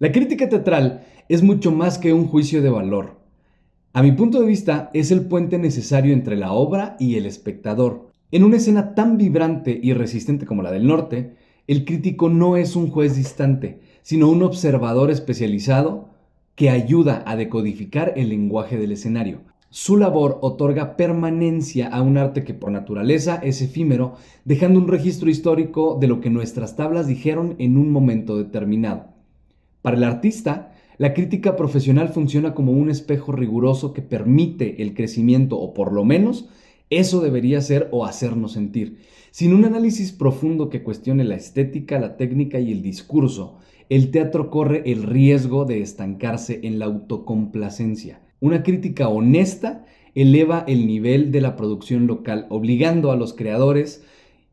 La crítica teatral es mucho más que un juicio de valor. A mi punto de vista, es el puente necesario entre la obra y el espectador. En una escena tan vibrante y resistente como la del norte, el crítico no es un juez distante, sino un observador especializado que ayuda a decodificar el lenguaje del escenario. Su labor otorga permanencia a un arte que por naturaleza es efímero, dejando un registro histórico de lo que nuestras tablas dijeron en un momento determinado. Para el artista, la crítica profesional funciona como un espejo riguroso que permite el crecimiento, o por lo menos eso debería ser o hacernos sentir. Sin un análisis profundo que cuestione la estética, la técnica y el discurso, el teatro corre el riesgo de estancarse en la autocomplacencia. Una crítica honesta eleva el nivel de la producción local, obligando a los creadores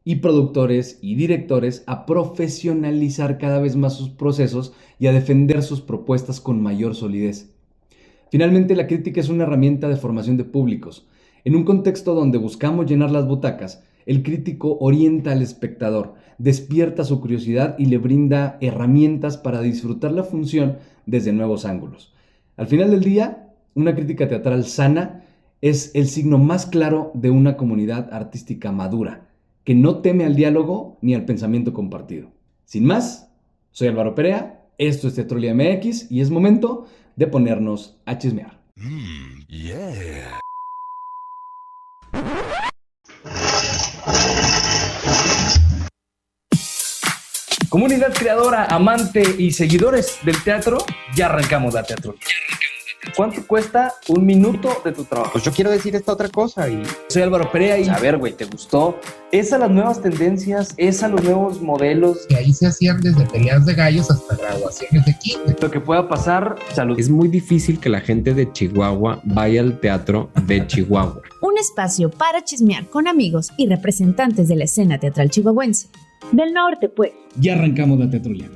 y productores y directores a profesionalizar cada vez más sus procesos y a defender sus propuestas con mayor solidez. Finalmente, la crítica es una herramienta de formación de públicos. En un contexto donde buscamos llenar las butacas, el crítico orienta al espectador, despierta su curiosidad y le brinda herramientas para disfrutar la función desde nuevos ángulos. Al final del día, una crítica teatral sana es el signo más claro de una comunidad artística madura, que no teme al diálogo ni al pensamiento compartido. Sin más, soy Álvaro Perea, esto es Teatro MX y es momento de ponernos a chismear. Yeah. Comunidad creadora, amante y seguidores del teatro, ya arrancamos la teatro. ¿Cuánto cuesta un minuto de tu trabajo? Pues yo quiero decir esta otra cosa y... Soy Álvaro Perea y... A ver, güey, ¿te gustó? ¿Es a las nuevas tendencias? ¿Es a los nuevos modelos? Y ahí se hacían desde peleas de gallos hasta graduaciones de kinder. Lo que pueda pasar, salud. Es muy difícil que la gente de Chihuahua vaya al teatro de Chihuahua. Un espacio para chismear con amigos y representantes de la escena teatral chihuahuense. Del norte, pues. Ya arrancamos la teatrulia.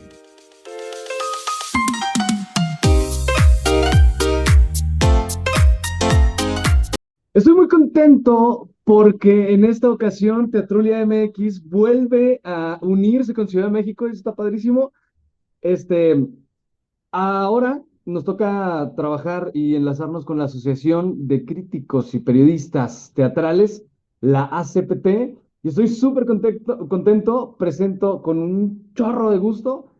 Estoy muy contento porque en esta ocasión Teatrulia MX vuelve a unirse con Ciudad de México y eso está padrísimo. Este, Ahora nos toca trabajar y enlazarnos con la Asociación de Críticos y Periodistas Teatrales, la ACPT, y estoy súper contento. Presento con un chorro de gusto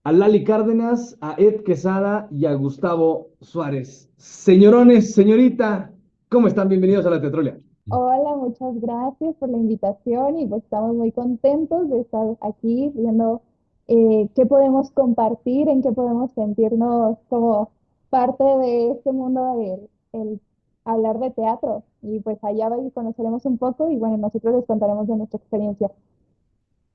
a Lali Cárdenas, a Ed Quesada y a Gustavo Suárez. Señorones, señorita, ¿cómo están? Bienvenidos a la Teatrulia. Hola, muchas gracias por la invitación y pues estamos muy contentos de estar aquí viendo qué podemos compartir, en qué podemos sentirnos como parte de este mundo el hablar de teatro. Y pues allá va y conoceremos un poco y bueno, nosotros les contaremos de nuestra experiencia.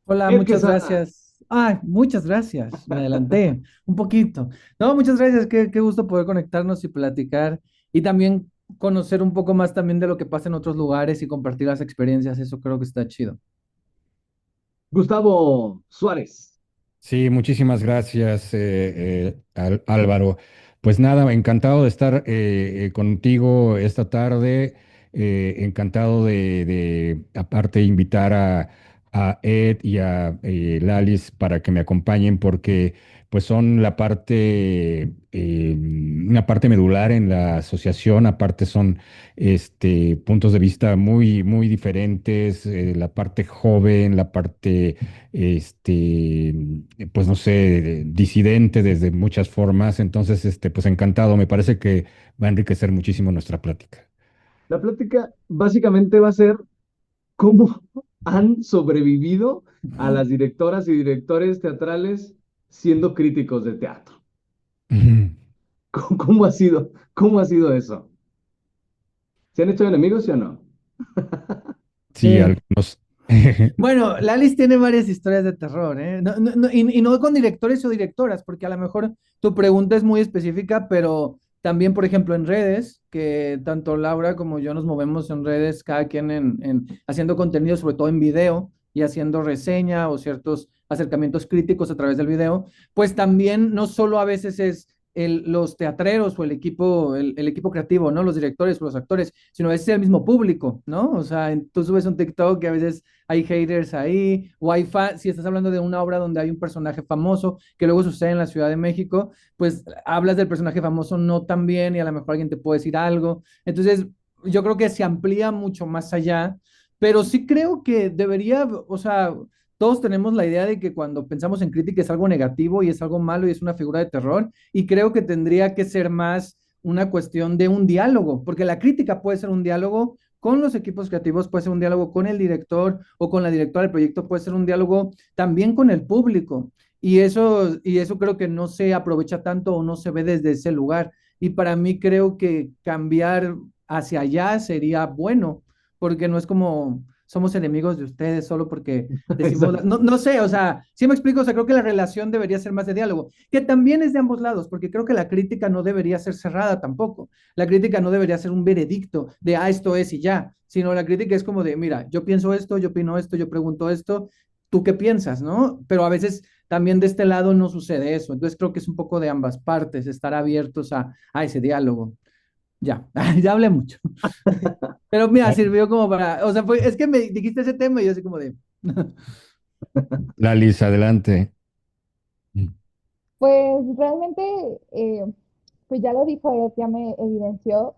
Hola, Ed muchas Quesada. gracias. Ay, muchas gracias. Me adelanté un poquito. No, muchas gracias. Qué gusto poder conectarnos y platicar y también conocer un poco más también de lo que pasa en otros lugares y compartir las experiencias. Eso creo que está chido. Gustavo Suárez. Sí, muchísimas gracias, Álvaro. Pues nada, encantado de estar contigo esta tarde. Encantado aparte, invitar a Ed y a Lalis para que me acompañen porque pues son una parte medular en la asociación. Aparte son puntos de vista muy, muy diferentes. La parte joven, la parte este, pues no sé, disidente desde muchas formas. Entonces, pues encantado. Me parece que va a enriquecer muchísimo nuestra plática. La plática básicamente va a ser cómo han sobrevivido a las directoras y directores teatrales siendo críticos de teatro. Ujú. ¿Cómo ha sido? ¿Cómo ha sido eso? ¿Se han hecho enemigos, sí o no? Sí, Sí. algunos. Bueno, Lalis tiene varias historias de terror, ¿eh? Y no con directores o directoras, porque a lo mejor tu pregunta es muy específica, pero también, por ejemplo, en redes, que tanto Laura como yo nos movemos en redes, cada quien haciendo contenido, sobre todo en video, y haciendo reseña o ciertos acercamientos críticos a través del video, pues también no solo a veces es los teatreros o el equipo creativo, ¿no? Los directores o los actores, sino a veces el mismo público, ¿no? O sea, tú subes un TikTok y a veces hay haters ahí, o hay si estás hablando de una obra donde hay un personaje famoso, que luego sucede en la Ciudad de México, pues hablas del personaje famoso no tan bien y a lo mejor alguien te puede decir algo. Entonces, yo creo que se amplía mucho más allá, pero sí creo que debería, o sea, todos tenemos la idea de que cuando pensamos en crítica es algo negativo y es algo malo y es una figura de terror, y creo que tendría que ser más una cuestión de un diálogo, porque la crítica puede ser un diálogo con los equipos creativos, puede ser un diálogo con el director o con la directora del proyecto, puede ser un diálogo también con el público. Y eso creo que no se aprovecha tanto o no se ve desde ese lugar. Y para mí creo que cambiar hacia allá sería bueno, porque no es como somos enemigos de ustedes solo porque decimos, Exacto. no, no sé, o sea, sí me explico, o sea, creo que la relación debería ser más de diálogo, que también es de ambos lados, porque creo que la crítica no debería ser cerrada tampoco. La crítica no debería ser un veredicto de, esto es y ya, sino la crítica es como de, mira, yo pienso esto, yo opino esto, yo pregunto esto, ¿tú qué piensas, no? Pero a veces también de este lado no sucede eso, entonces creo que es un poco de ambas partes, estar abiertos a ese diálogo. Ya, ya hablé mucho. Pero mira, sirvió como para, o sea, es que me dijiste ese tema y yo así como de... Lalis, adelante. Pues realmente, eh, pues ya lo dijo él, ya me evidenció.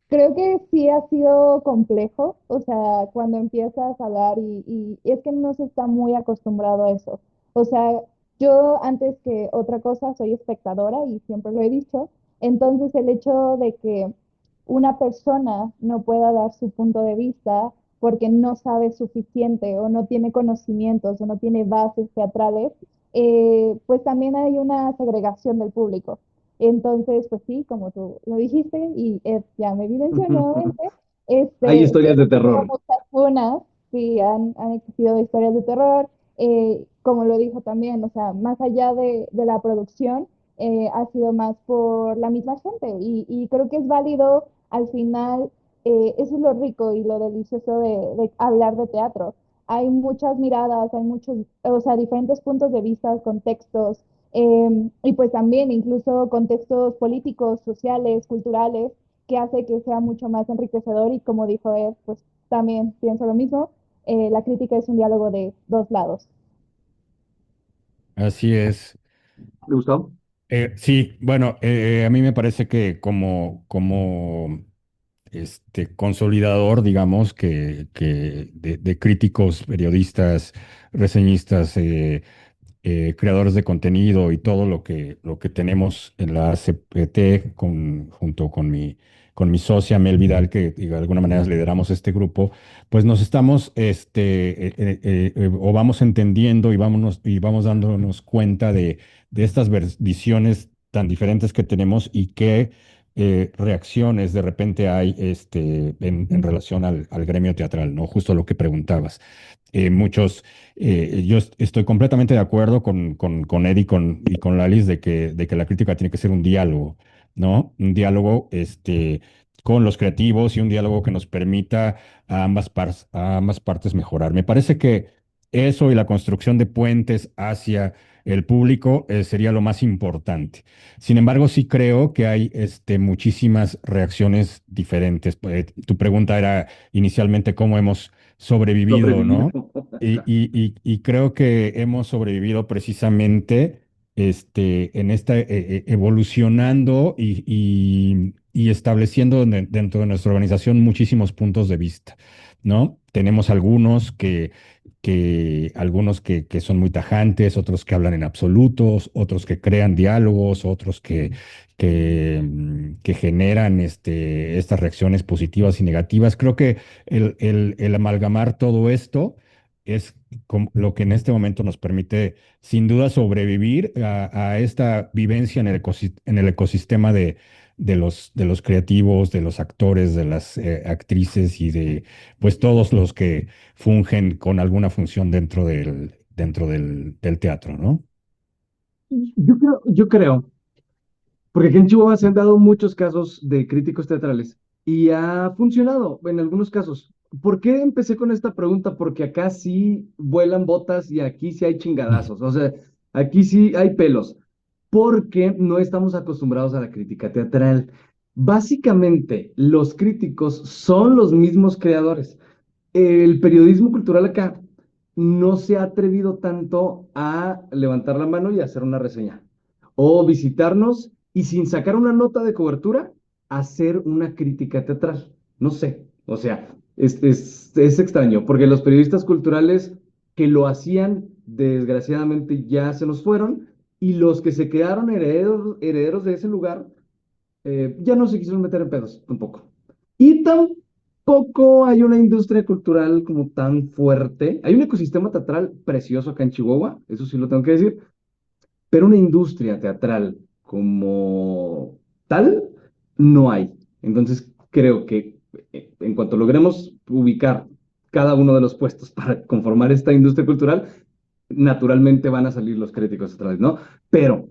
Creo que sí ha sido complejo, o sea, cuando empiezas a hablar y es que no se está muy acostumbrado a eso. O sea, yo antes que otra cosa soy espectadora y siempre lo he dicho, entonces el hecho de que una persona no pueda dar su punto de vista porque no sabe suficiente o no tiene conocimientos o no tiene bases teatrales, pues también hay una segregación del público. Entonces, pues sí, como tú lo dijiste y Ed ya me evidenció nuevamente, Hay sí historias han de existido terror. muchas funas, sí, han existido historias de terror, como lo dijo también, o sea, más allá de la producción, ha sido más por la misma gente y creo que es válido al final, eso es lo rico y lo delicioso de hablar de teatro. Hay muchas miradas, hay muchos, o sea, diferentes puntos de vista, contextos, y pues también incluso contextos políticos, sociales, culturales, que hace que sea mucho más enriquecedor y como dijo Ed, pues también pienso lo mismo, la crítica es un diálogo de dos lados. Así es. ¿Le gustó? Sí, bueno, a mí me parece que consolidador, digamos, que de críticos, periodistas, reseñistas, creadores de contenido y todo lo que tenemos en la CPT junto con mi socia Mel Vidal, que de alguna manera lideramos este grupo, pues nos estamos, o vamos entendiendo y vamos dándonos cuenta de estas visiones tan diferentes que tenemos y qué reacciones de repente hay en relación al gremio teatral, ¿no? Justo lo que preguntabas. Yo estoy completamente de acuerdo con Ed y con Lalis de que la crítica tiene que ser un diálogo, ¿no? Un diálogo con los creativos y un diálogo que nos permita a ambas partes mejorar. Me parece que eso y la construcción de puentes hacia el público sería lo más importante. Sin embargo, sí creo que hay muchísimas reacciones diferentes. Tu pregunta era inicialmente cómo hemos sobrevivido, Sobrevivido. ¿no? Y creo que hemos sobrevivido precisamente en esta evolucionando y estableciendo dentro de nuestra organización muchísimos puntos de vista, ¿no? Tenemos algunos que son muy tajantes, otros que hablan en absolutos, otros que crean diálogos, otros que generan estas reacciones positivas y negativas. Creo que el amalgamar todo esto es lo que en este momento nos permite, sin duda, sobrevivir a esta vivencia en el ecosistema de los creativos, de los actores, de las actrices y de pues todos los que fungen con alguna función dentro del teatro, ¿no? Yo creo, porque aquí en Chihuahua se han dado muchos casos de críticos teatrales y ha funcionado en algunos casos. ¿Por qué empecé con esta pregunta? Porque acá sí vuelan botas y aquí sí hay chingadazos. O sea, aquí sí hay pelos. porque no estamos acostumbrados a la crítica teatral. Básicamente, los críticos son los mismos creadores. El periodismo cultural acá no se ha atrevido tanto a levantar la mano y hacer una reseña, o visitarnos y sin sacar una nota de cobertura, hacer una crítica teatral. No sé, o sea, es extraño, porque los periodistas culturales que lo hacían, desgraciadamente ya se nos fueron, y los que se quedaron herederos de ese lugar, ya no se quisieron meter en pedos tampoco. Y tampoco hay una industria cultural como tan fuerte. Hay un ecosistema teatral precioso acá en Chihuahua, eso sí lo tengo que decir, pero una industria teatral como tal no hay. Entonces creo que en cuanto logremos ubicar cada uno de los puestos para conformar esta industria cultural, naturalmente van a salir los críticos teatrales, ¿no? Pero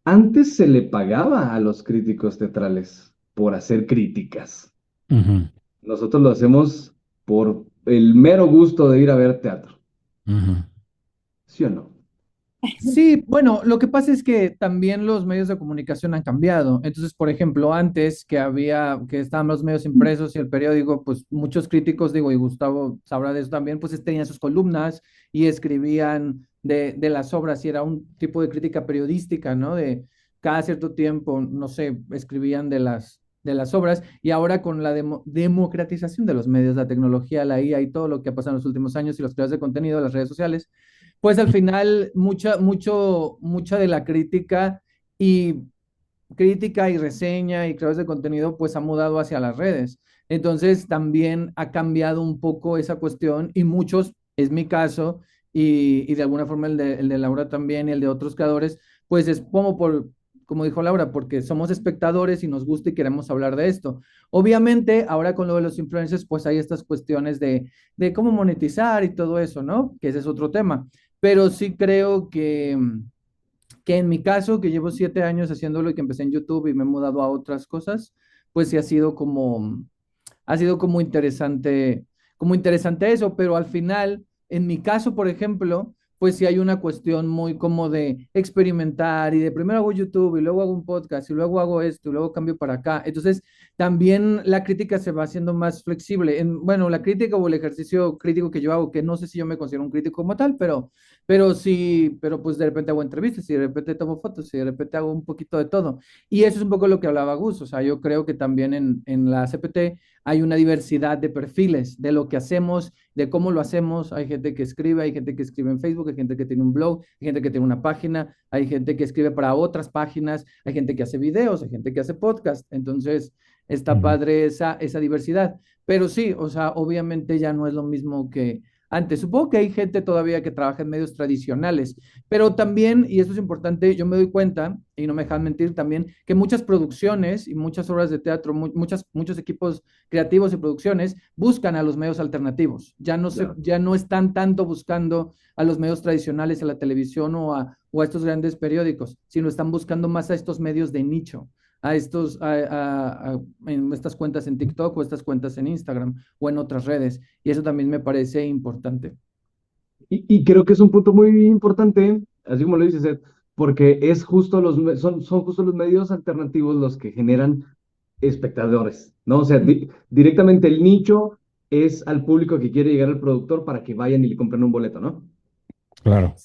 antes se le pagaba a los críticos teatrales por hacer críticas. Ujú, Nosotros lo hacemos por el mero gusto de ir a ver teatro, ujú. ¿sí o no? Sí, bueno, lo que pasa es que también los medios de comunicación han cambiado. Entonces, por ejemplo, antes que estaban los medios impresos y el periódico, pues muchos críticos, digo, y Gustavo sabrá de eso también, pues tenían sus columnas y escribían de las obras y era un tipo de crítica periodística, ¿no? De cada cierto tiempo, no sé, escribían de las obras y ahora con la democratización de los medios, la tecnología, la IA y todo lo que ha pasado en los últimos años y los creadores de contenido, las redes sociales pues al final mucha de la y crítica y reseña y creadores de contenido pues ha mudado hacia las redes. Entonces también ha cambiado un poco esa cuestión y muchos, es mi caso, y de alguna forma el de Laura también y el de otros creadores, pues es como dijo Laura, porque somos espectadores y nos gusta y queremos hablar de esto. Obviamente, ahora con lo de los influencers, pues hay estas cuestiones de cómo monetizar y todo eso, ¿no? Que ese es otro tema. Pero sí creo que en mi caso, que llevo 7 años haciéndolo y que empecé en YouTube y me he mudado a otras cosas, pues sí ha sido como interesante eso, pero al final, en mi caso, por ejemplo, pues sí hay una cuestión muy como de experimentar y de primero hago YouTube y luego hago un podcast y luego hago esto y luego cambio para acá. Entonces, también la crítica se va haciendo más flexible. Bueno, la crítica o el ejercicio crítico que yo hago, que no sé si yo me considero un crítico como tal, pero sí, pero pues de repente hago entrevistas y de repente tomo fotos y de repente hago un poquito de todo. Y eso es un poco lo que hablaba Gus, o sea, yo creo que también en la CPT hay una diversidad de perfiles de lo que hacemos, de cómo lo hacemos. Hay gente que escribe, hay gente que escribe en Facebook, hay gente que tiene un blog, hay gente que tiene una página, hay gente que escribe para otras páginas, hay gente que hace videos, hay gente que hace podcast. Entonces, está Ujú. padre esa diversidad. Pero sí, o sea, obviamente ya no es lo mismo que antes. Supongo que hay gente todavía que trabaja en medios tradicionales, pero también, y esto es importante, yo me doy cuenta, y no me dejan mentir también, que muchas producciones y muchas obras de teatro, muchos equipos creativos y producciones buscan a los medios alternativos. Claro. Ya no están tanto buscando a los medios tradicionales, a la televisión o a estos grandes periódicos, sino están buscando más a estos medios de nicho, en estas cuentas en TikTok o estas cuentas en Instagram o en otras redes. Y eso también me parece importante. Y creo que es un punto muy importante, así como lo dices, Ed, porque son justo los medios alternativos los que generan espectadores, ¿no? O sea, directamente el nicho es al público que quiere llegar al productor para que vayan y le compren un boleto, ¿no? Claro.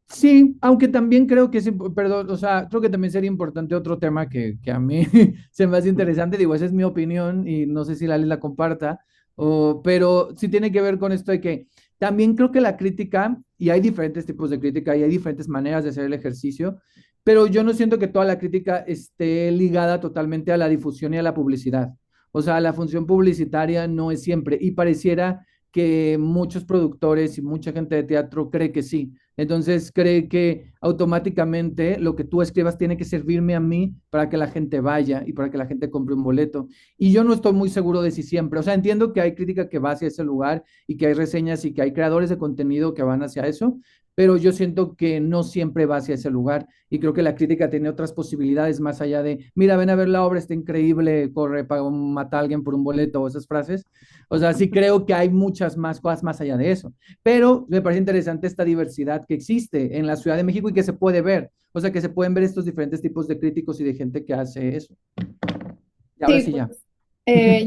Sí, aunque también creo que perdón, o sea, creo que también sería importante otro tema que a mí se me hace interesante, digo, esa es mi opinión y no sé si la comparta, pero sí tiene que ver con esto de que también creo que la crítica, y hay diferentes tipos de crítica y hay diferentes maneras de hacer el ejercicio, pero yo no siento que toda la crítica esté ligada totalmente a la difusión y a la publicidad. O sea, la función publicitaria no es siempre, y pareciera que muchos productores y mucha gente de teatro cree que sí. Entonces cree que automáticamente lo que tú escribas tiene que servirme a mí para que la gente vaya y para que la gente compre un boleto. Y yo no estoy muy seguro de si siempre, o sea, entiendo que hay crítica que va hacia ese lugar y que hay reseñas y que hay creadores de contenido que van hacia eso, pero yo siento que no siempre va hacia ese lugar y creo que la crítica tiene otras posibilidades más allá de, mira, ven a ver la obra, está increíble, corre para matar a alguien por un boleto o esas frases. O sea, sí creo que hay muchas más cosas más allá de eso, pero me parece interesante esta diversidad que existe en la Ciudad de México y que se puede ver, o sea, que se pueden ver estos diferentes tipos de críticos y de gente que hace eso. Y ahora Sí, sí, pues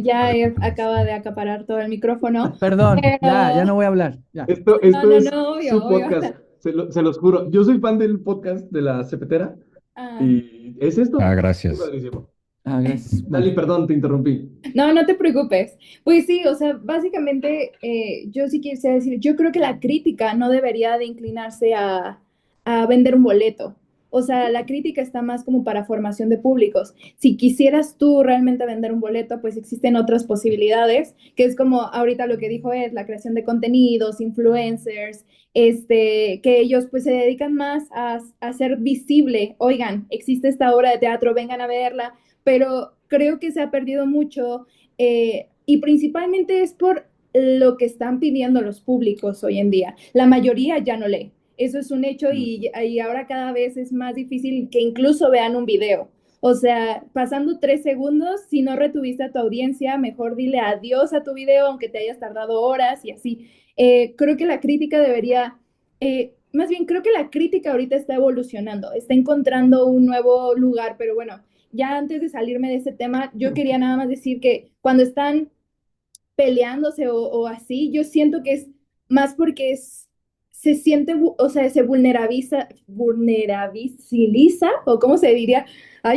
ya. ya acaba de acaparar todo el micrófono, Perdón, ya pero no voy a hablar, ya. no, Esto no, es no, obvio, su obvio. podcast, se los juro. Yo soy fan del podcast de La Cepetera Ah, y es esto. Está Gracias. padrísimo. Gracias. Dali, Bueno. perdón, te interrumpí. no, no te preocupes. Pues sí, o sea, básicamente yo sí quisiera decir, yo creo que la crítica no debería de inclinarse a vender un boleto. O sea, la crítica está más como para formación de públicos. Si quisieras tú realmente vender un boleto, pues existen otras posibilidades, que es como ahorita lo que dijo es la creación de contenidos, influencers, que ellos pues se dedican más a hacer visible, oigan, existe esta obra de teatro, vengan a verla, pero creo que se ha perdido mucho y principalmente es por lo que están pidiendo los públicos hoy en día. La mayoría ya no lee. Eso es un hecho y ahora cada vez es más difícil que incluso vean un video. O sea, pasando 3 segundos, si no retuviste a tu audiencia, mejor dile adiós a tu video, aunque te hayas tardado horas y así. Creo que la crítica debería, más bien creo que la crítica ahorita está evolucionando, está encontrando un nuevo lugar, pero bueno, ya antes de salirme de ese tema, yo quería nada más decir que cuando están peleándose o así, yo siento que es más porque se siente, o sea, se vulnerabiliza, o cómo se diría,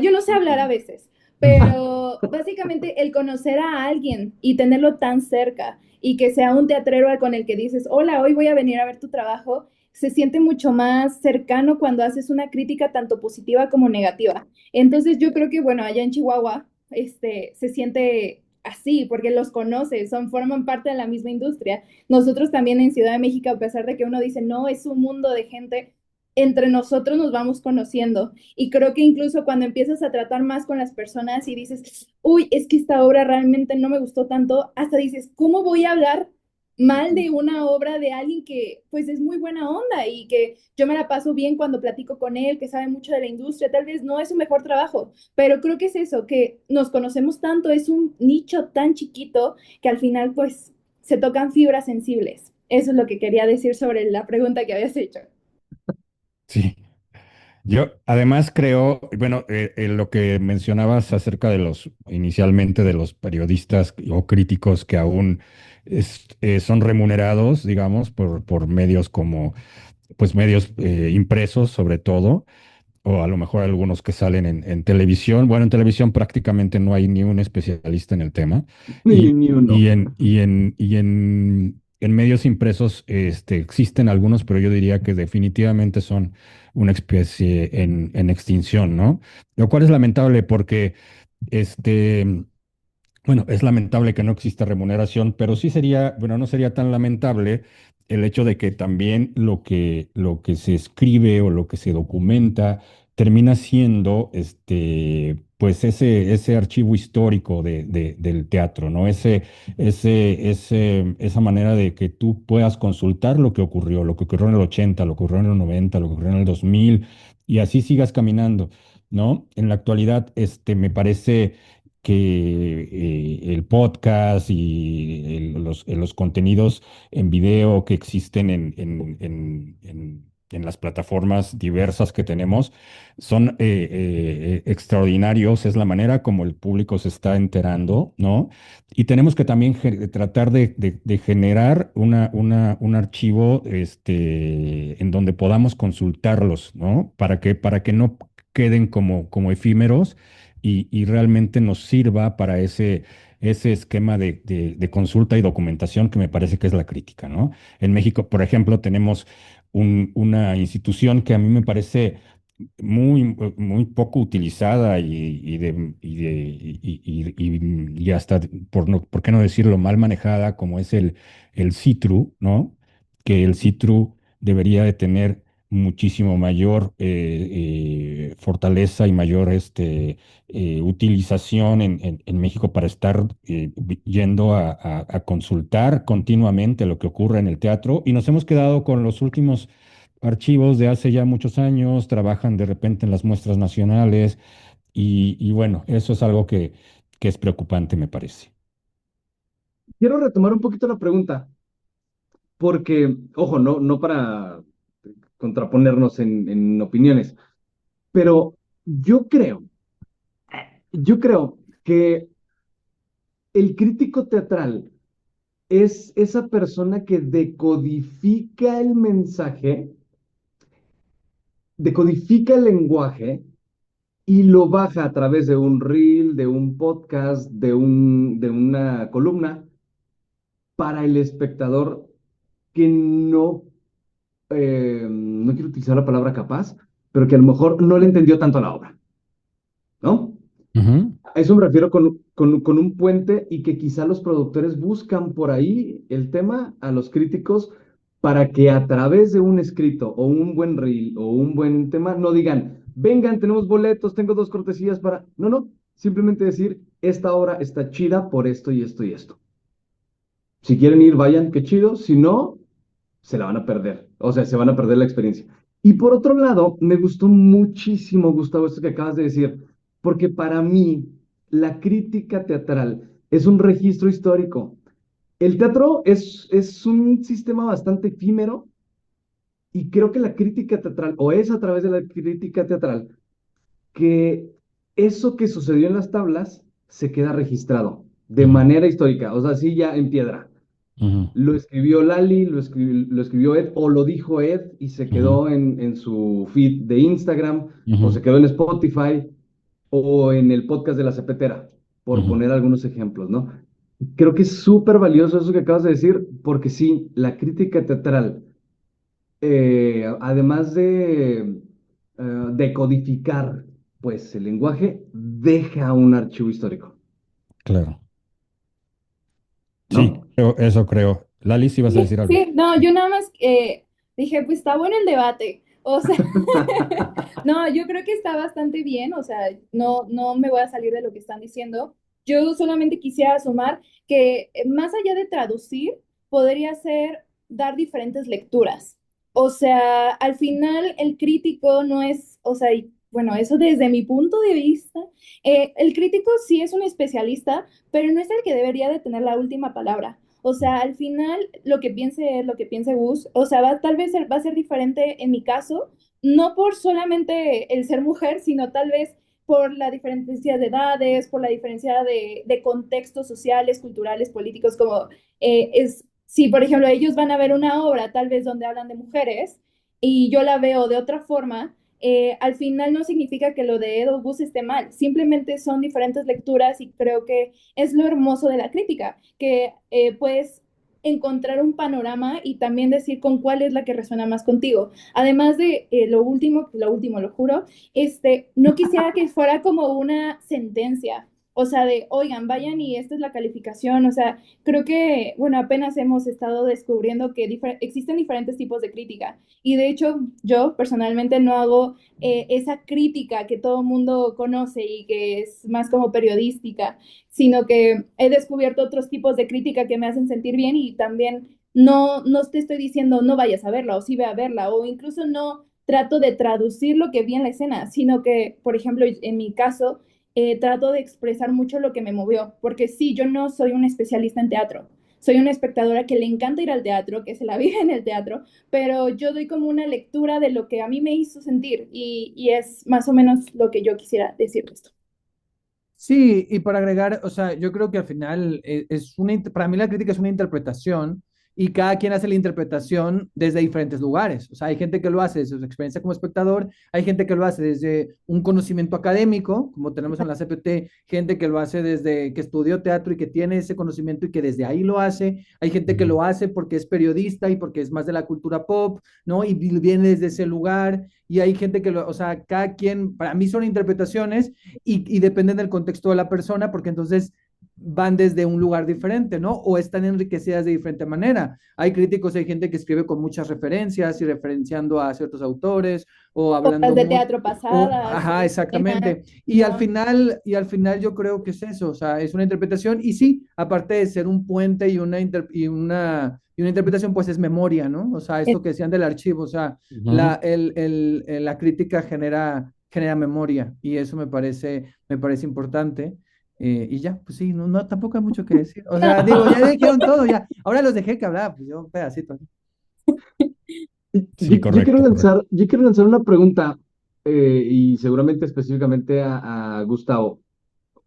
yo no sé hablar a veces, pero básicamente el conocer a alguien y tenerlo tan cerca y que sea un teatrero con el que dices, hola, hoy voy a venir a ver tu trabajo, se siente mucho más cercano cuando haces una crítica tanto positiva como negativa. Entonces yo creo que, bueno, allá en Chihuahua, se siente así, porque los conoces, forman parte de la misma industria. Nosotros también en Ciudad de México, a pesar de que uno dice, no, es un mundo de gente, entre nosotros nos vamos conociendo. Y creo que incluso cuando empiezas a tratar más con las personas y dices, uy, es que esta obra realmente no me gustó tanto, hasta dices, ¿cómo voy a hablar mal de una obra de alguien que pues es muy buena onda y que yo me la paso bien cuando platico con él, que sabe mucho de la industria? Tal vez no es su mejor trabajo, pero creo que es eso, que nos conocemos tanto, es un nicho tan chiquito que al final pues se tocan fibras sensibles. Eso es lo que quería decir sobre la pregunta que habías hecho. Sí. Yo además creo, bueno, lo que mencionabas acerca de inicialmente de los periodistas o críticos que aún son remunerados, digamos, por medios como, pues medios impresos sobre todo, o a lo mejor algunos que salen en televisión. Bueno, en televisión prácticamente no hay ni un especialista en el tema. Ni, Y, ni uno. en medios impresos existen algunos, pero yo diría que definitivamente son una especie en extinción, ¿no? Lo cual es lamentable porque, este, bueno, es lamentable que no exista remuneración, pero sí sería, bueno, no sería tan lamentable el hecho de que también lo que se escribe o lo que se documenta termina siendo pues ese archivo histórico del teatro, ¿no? Esa manera de que tú puedas consultar lo que ocurrió en el 80, lo que ocurrió en el 90, lo que ocurrió en el 2000, y así sigas caminando, ¿no? En la actualidad, me parece que el podcast y los contenidos en video que existen en las plataformas diversas que tenemos son extraordinarios. Es la manera como el público se está enterando, ¿no? Y tenemos que también tratar de generar un archivo en donde podamos consultarlos, ¿no? Para que no queden como efímeros y realmente nos sirva para ese esquema de consulta y documentación que me parece que es la crítica, ¿no? En México, por ejemplo, tenemos una institución que a mí me parece muy poco utilizada y hasta, ¿por qué no decirlo, mal manejada, como es el CITRU, ¿no? Que el CITRU debería de tener muchísimo mayor fortaleza y mayor utilización en México para estar yendo a consultar continuamente lo que ocurre en el teatro. Y nos hemos quedado con los últimos archivos de hace ya muchos años, trabajan de repente en las muestras nacionales y bueno, eso es algo que es preocupante, me parece. Quiero retomar un poquito la pregunta, porque, ojo, no para contraponernos en opiniones, pero yo creo, yo creo que el crítico teatral es esa persona que decodifica el mensaje, decodifica el lenguaje y lo baja a través de un reel, de un podcast, de una columna para el espectador que no quiero utilizar la palabra capaz, pero que a lo mejor no le entendió tanto la obra, ¿no? Ujú, A eso me refiero con un puente y que quizá los productores buscan por ahí el tema a los críticos para que a través de un escrito o un buen reel o un buen tema no digan, vengan, tenemos boletos, tengo 2 cortesías para... No, no, simplemente decir, esta obra está chida por esto y esto y esto. Si quieren ir, vayan, qué chido. Si no, se la van a perder. O sea, se van a perder la experiencia. Y por otro lado, me gustó muchísimo, Gustavo, esto que acabas de decir, porque para mí la crítica teatral es un registro histórico. El teatro es un sistema bastante efímero y creo que la crítica teatral, o es a través de la crítica teatral, que eso que sucedió en las tablas se queda registrado de ujú, manera histórica, o sea, sí ya en piedra. ujú, Lo escribió Lali, lo escribió Ed, o lo dijo Ed y se ujú, quedó en su feed de Instagram, o ujú, se quedó en Spotify, o en el podcast de la Cepetera, por ujú. poner algunos ejemplos, ¿no? Creo que es súper valioso eso que acabas de decir, porque sí, la crítica teatral, además de codificar, pues, el lenguaje, deja un archivo histórico, Claro. Sí, ¿no? eso creo. Lali, si vas a Sí, decir algo. sí, no, yo nada más dije, pues está bueno el debate. O sea, no, yo creo que está bastante bien, o sea, no me voy a salir de lo que están diciendo. Yo solamente quisiera sumar que más allá de traducir, podría ser dar diferentes lecturas. O sea, al final el crítico no es, o sea, y bueno, eso desde mi punto de vista, el crítico sí es un especialista, pero no es el que debería de tener la última palabra. O sea, al final lo que piense es lo que piense Gus, o sea, tal vez va a ser diferente en mi caso, no por solamente el ser mujer, sino tal vez por la diferencia de edades, por la diferencia de contextos sociales, culturales, políticos, como si por ejemplo ellos van a ver una obra tal vez donde hablan de mujeres y yo la veo de otra forma, al final no significa que lo de Edo Gus esté mal, simplemente son diferentes lecturas y creo que es lo hermoso de la crítica, que puedes encontrar un panorama y también decir con cuál es la que resuena más contigo. Además de lo último, lo juro, no quisiera que fuera como una sentencia, o sea, de, oigan, vayan y esta es la calificación, o sea, creo que, bueno, apenas hemos estado descubriendo que existen diferentes tipos de crítica y de hecho yo personalmente no hago esa crítica que todo el mundo conoce y que es más como periodística, sino que he descubierto otros tipos de crítica que me hacen sentir bien y también no te estoy diciendo no vayas a verla o sí ve a verla o incluso no trato de traducir lo que vi en la escena, sino que, por ejemplo, en mi caso, trato de expresar mucho lo que me movió, porque sí, yo no soy una especialista en teatro, soy una espectadora que le encanta ir al teatro, que se la vive en el teatro, pero yo doy como una lectura de lo que a mí me hizo sentir y es más o menos lo que yo quisiera decir de esto. Sí, y para agregar, o sea, yo creo que al final para mí la crítica es una interpretación y cada quien hace la interpretación desde diferentes lugares. O sea, hay gente que lo hace desde su experiencia como espectador, hay gente que lo hace desde un conocimiento académico, como tenemos en la CPT, gente que lo hace desde que estudió teatro y que tiene ese conocimiento y que desde ahí lo hace, hay gente que Ujú. lo hace porque es periodista y porque es más de la cultura pop, ¿no? Y viene desde ese lugar. Y hay gente o sea, cada quien, para mí son interpretaciones y dependen del contexto de la persona, porque entonces van desde un lugar diferente, ¿no? O están enriquecidas de diferente manera. Hay críticos, hay gente que escribe con muchas referencias y referenciando a ciertos autores o Obras hablando de muy, teatro o, pasadas, ajá, escenas, exactamente. ¿no? Y al final yo creo que es eso, o sea, es una interpretación y sí, aparte de ser un puente y una interpretación, pues es memoria, ¿no? O sea, Es- esto que decían del archivo, o sea, Ujú. la crítica genera memoria y eso me parece importante. Y ya, pues sí, no, tampoco hay mucho que decir. O sea, digo, ya dijeron todo, ya. Ahora los dejé que hablar, pues yo un pedacito. Sí, correcto, correcto. Yo quiero lanzar una pregunta y seguramente específicamente a Gustavo,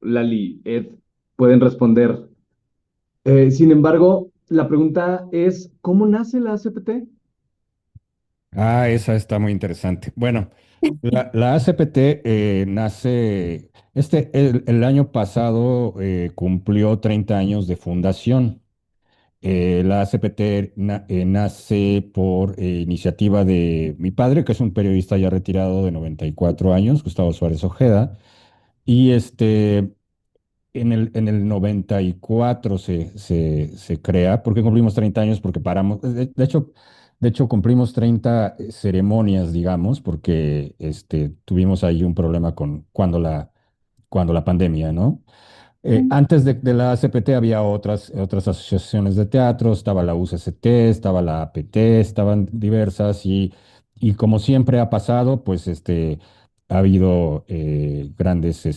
Lali, Ed pueden responder. Sin embargo, la pregunta es, ¿cómo nace la ACPT? Ah, esa está muy interesante. Bueno, la ACPT nace, el año pasado cumplió 30 años de fundación. La ACPT nace por iniciativa de mi padre, que es un periodista ya retirado de 94 años, Gustavo Suárez Ojeda, y en el 94 se crea. ¿Por qué cumplimos 30 años? Porque paramos. De hecho, cumplimos 30 ceremonias, digamos, porque tuvimos ahí un problema cuando la pandemia, ¿no? Antes de la ACPT había otras asociaciones de teatro, estaba la UCCT, estaba la APT, estaban diversas y como siempre ha pasado, pues ha habido grandes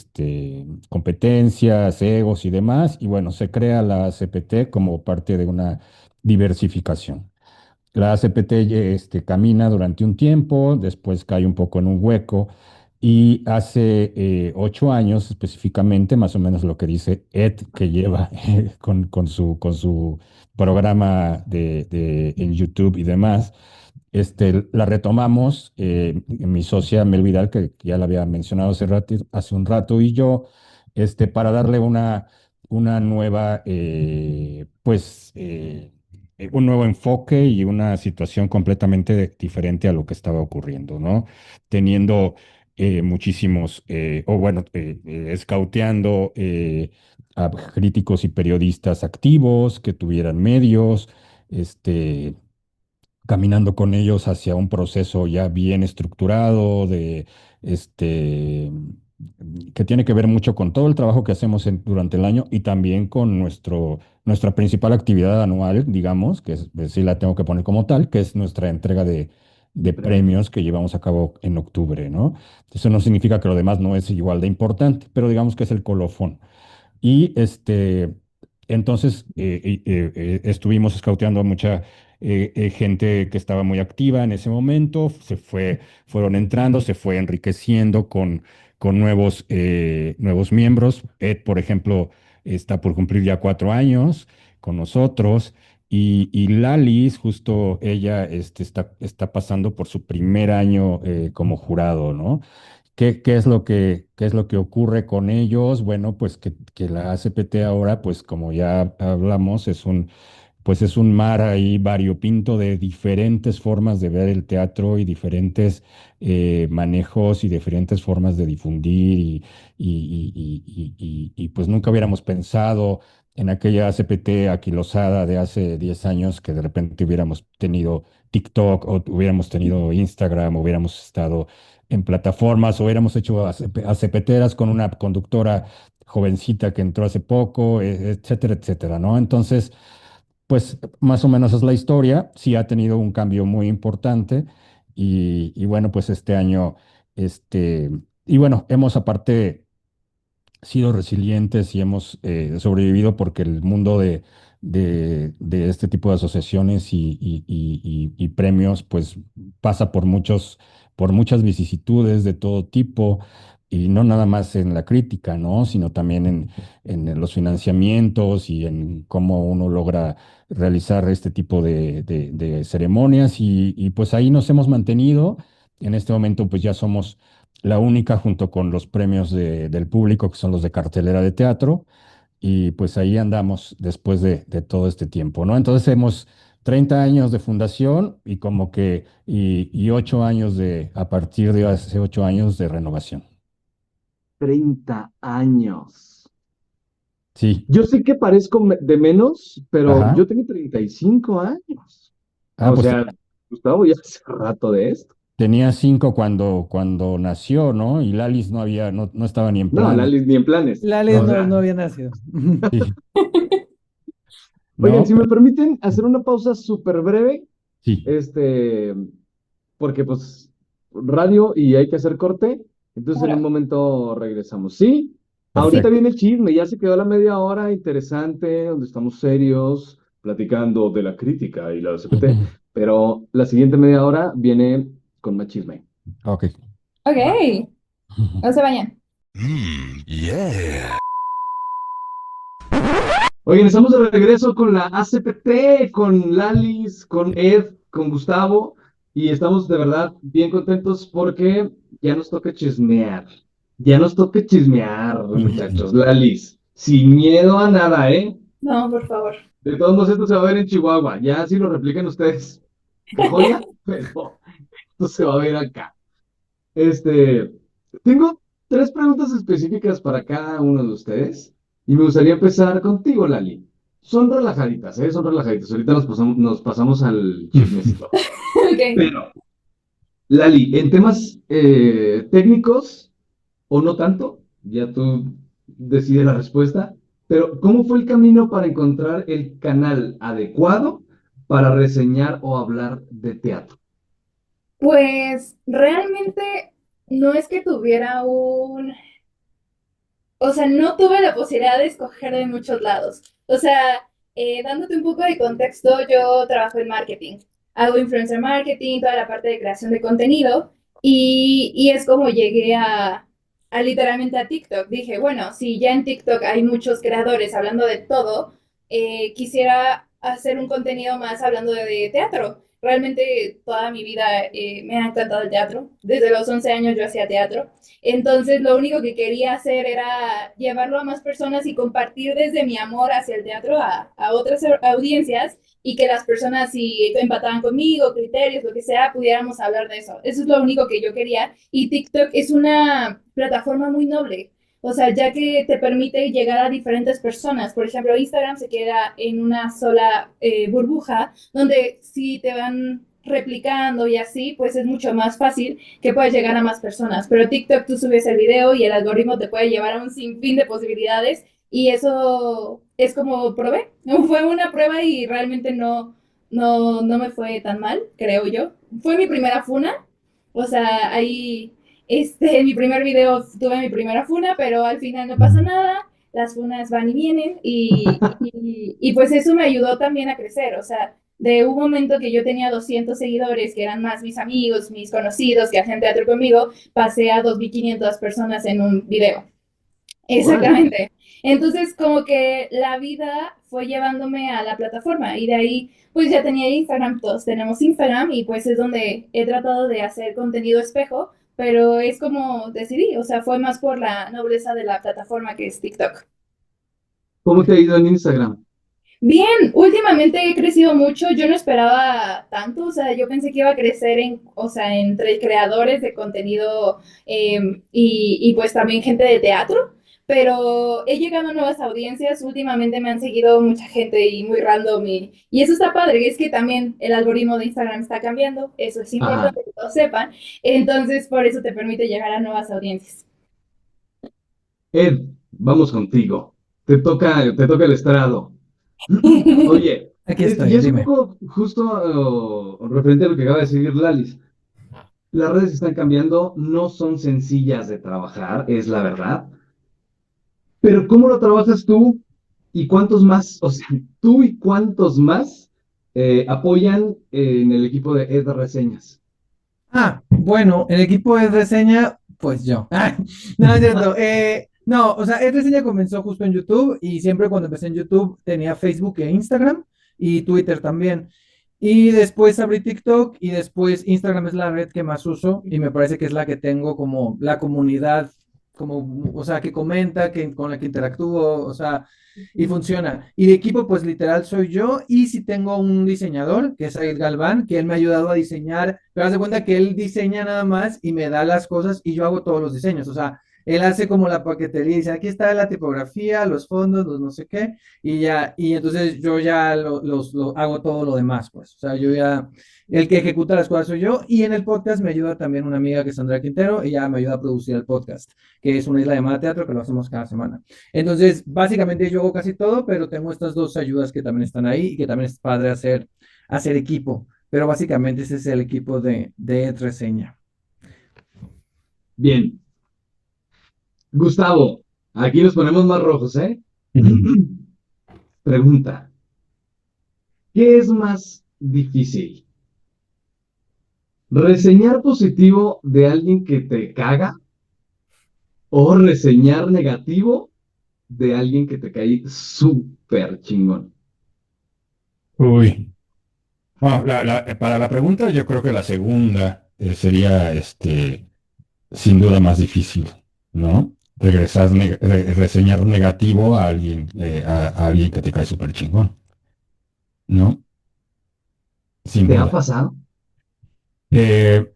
competencias, egos y demás, y bueno, se crea la ACPT como parte de una diversificación. La ACPT camina durante un tiempo, después cae un poco en un hueco y hace 8 años específicamente, más o menos lo que dice Ed, que lleva con su programa en YouTube y demás, la retomamos, mi socia Mel Vidal, que ya la había mencionado hace un rato, y yo, para darle una nueva, pues, un nuevo enfoque y una situación completamente diferente a lo que estaba ocurriendo, ¿no? Teniendo muchísimos, o bueno, escauteando a críticos y periodistas activos que tuvieran medios, este caminando con ellos hacia un proceso ya bien estructurado este, que tiene que ver mucho con todo el trabajo que hacemos durante el año y también con nuestra principal actividad anual, digamos, sí la tengo que poner como tal, que es nuestra entrega de premios que llevamos a cabo en octubre, ¿no? Eso no significa que lo demás no es igual de importante, pero digamos que es el colofón. Y entonces estuvimos escauteando a mucha gente que estaba muy activa en ese momento, fueron entrando, se fue enriqueciendo con nuevos miembros. Ed, por ejemplo, está por cumplir ya 4 años con nosotros. Y Lalis, justo ella está pasando por su primer año como jurado, ¿no? ¿Qué es lo que ocurre con ellos? Bueno, pues que la ACPT ahora, pues como ya hablamos, pues es un mar ahí variopinto de diferentes formas de ver el teatro y diferentes manejos y diferentes formas de difundir y pues nunca hubiéramos pensado en aquella ACPT aquilosada de hace 10 años que de repente hubiéramos tenido TikTok o hubiéramos tenido Instagram, o hubiéramos estado en plataformas, o hubiéramos hecho ACPTeras con una conductora jovencita que entró hace poco, etcétera, etcétera, ¿no? Entonces, pues más o menos es la historia. Sí ha tenido un cambio muy importante y bueno, pues este año, este, y bueno, hemos aparte sido resilientes y hemos sobrevivido porque el mundo de este tipo de asociaciones y premios, pues pasa por muchas vicisitudes de todo tipo. Y no nada más en la crítica, ¿no? Sino también en los financiamientos y en cómo uno logra realizar este tipo de ceremonias. Y pues ahí nos hemos mantenido. En este momento, pues ya somos la única junto con los premios del público, que son los de cartelera de teatro, y pues ahí andamos después de todo este tiempo, ¿no? Entonces hemos 30 años de fundación y como que, y 8 años a partir de hace 8 años de renovación. 30 años. Sí. Yo sé que parezco de menos, pero Ajá. yo tengo 35 años. Ah, O pues sea, Gustavo ya hace rato de esto. tenía 5 cuando nació, ¿no? Y Lalis no estaba ni en No, planes. Lali, ni en planes. Lali O no sea, había nacido. Sí. oigan, No, si me permiten hacer una pausa súper breve, sí, este, porque pues radio y hay que hacer corte, entonces en un Claro. momento regresamos. Sí, ahorita perfecto. viene el chisme, ya se quedó la media hora interesante, donde estamos serios, platicando de la crítica y la CPT, pero la siguiente media hora viene con más chisme. Ok. Va. Ok, no se vayan. Yeah. Oigan, estamos de regreso con la ACPT, con Lalis, con Ed, con Gustavo, y estamos de verdad bien contentos porque ya nos toca chismear. Ya nos toca chismear, muchachos. Lalis, sin miedo a nada, ¿eh? No, por favor. De todos modos, esto se va a ver en Chihuahua. Ya si lo replican ustedes, qué joya, pero esto se va a ver acá. Este, tengo tres preguntas específicas para cada uno de ustedes y me gustaría empezar contigo, Lali. Son relajaditas, ¿eh? Son relajaditas. Ahorita nos pasamos al chismecito. Ok. Pero, Lali, en temas técnicos o no tanto, ya tú decides la respuesta, pero ¿cómo fue el camino para encontrar el canal adecuado para reseñar o hablar de teatro? Pues realmente no es que tuviera o sea, no tuve la posibilidad de escoger de muchos lados. O sea, dándote un poco de contexto, yo trabajo en marketing. Hago influencer marketing, toda la parte de creación de contenido, y es como llegué a literalmente a TikTok. Dije, bueno, si ya en TikTok hay muchos creadores hablando de todo, quisiera hacer un contenido más hablando de teatro. Realmente toda mi vida me ha encantado el teatro. Desde los 11 años yo hacía teatro. Entonces, lo único que quería hacer era llevarlo a más personas y compartir desde mi amor hacia el teatro a otras audiencias y que las personas, si empataban conmigo, criterios, lo que sea, pudiéramos hablar de eso. Eso es lo único que yo quería. Y TikTok es una plataforma muy noble. O sea, ya que te permite llegar a diferentes personas. Por ejemplo, Instagram se queda en una sola burbuja, donde si te van replicando y así, pues es mucho más fácil que puedas llegar a más personas. Pero TikTok tú subes el video y el algoritmo te puede llevar a un sinfín de posibilidades y eso es como probé. Fue una prueba y realmente no me fue tan mal, creo yo. Fue mi primera funa, o sea, ahí, en mi primer video tuve mi primera funa, pero al final no pasa nada. Las funas van y vienen y pues eso me ayudó también a crecer, o sea, de un momento que yo tenía 200 seguidores, que eran más mis amigos, mis conocidos, que hacían teatro conmigo, pasé a 2.500 personas en un video. Órale. Exactamente. Entonces, como que la vida fue llevándome a la plataforma y de ahí, pues ya tenía Instagram, todos tenemos Instagram y pues es donde he tratado de hacer contenido espejo, pero es como decidí, o sea, fue más por la nobleza de la plataforma que es TikTok. ¿Cómo te ha ido en Instagram? Bien, últimamente he crecido mucho, yo no esperaba tanto, o sea, yo pensé que iba a crecer o sea, entre creadores de contenido y pues también gente de teatro, pero he llegado a nuevas audiencias, últimamente me han seguido mucha gente y muy random y eso está padre, es que también el algoritmo de Instagram está cambiando, eso es Ajá. importante que lo sepan, entonces por eso te permite llegar a nuevas audiencias. Ed, vamos contigo. Te toca el estrado. Oye, Aquí y estoy, es un dime. poco justo referente a lo que acaba de decir Lalis. Las redes están cambiando, no son sencillas de trabajar, es la verdad. Pero ¿cómo lo trabajas tú y cuántos más, o sea, tú y cuántos más apoyan en el equipo de Ed Reseñas? Bueno, el equipo de reseña, pues yo. No, es cierto. No, o sea, reseña comenzó justo en YouTube y siempre cuando empecé en YouTube tenía Facebook e Instagram y Twitter también. Y después abrí TikTok y después Instagram es la red que más uso y me parece que es la que tengo como la comunidad, como, o sea, que comenta, con la que interactúo, o sea, y funciona. Y de equipo, pues literal soy yo y si tengo un diseñador, que es Aid Galván, que él me ha ayudado a diseñar, pero haz de cuenta que él diseña nada más y me da las cosas y yo hago todos los diseños, o sea, Él hace como la paquetería y dice, aquí está la tipografía, los fondos, los no sé qué, y ya, y entonces yo ya hago todo lo demás, pues. O sea, yo ya, el que ejecuta las cosas soy yo, y en el podcast me ayuda también una amiga que es Sandra Quintero, y ella me ayuda a producir el podcast, que es una isla llamada teatro que lo hacemos cada semana. Entonces, básicamente yo hago casi todo, pero tengo estas dos ayudas que también están ahí y que también es padre hacer equipo. Pero básicamente ese es el equipo de Reseña. Bien. Gustavo, aquí nos ponemos más rojos, ¿eh? Pregunta, ¿qué es más difícil? ¿Reseñar positivo de alguien que te caga o reseñar negativo de alguien que te cae súper chingón? Uy. Bueno, para la pregunta, yo creo que la segunda sería, sin duda más difícil, ¿no? Reseñar negativo a alguien, a alguien que te cae súper chingón, ¿no? Sin ¿Te ha duda. pasado? Eh,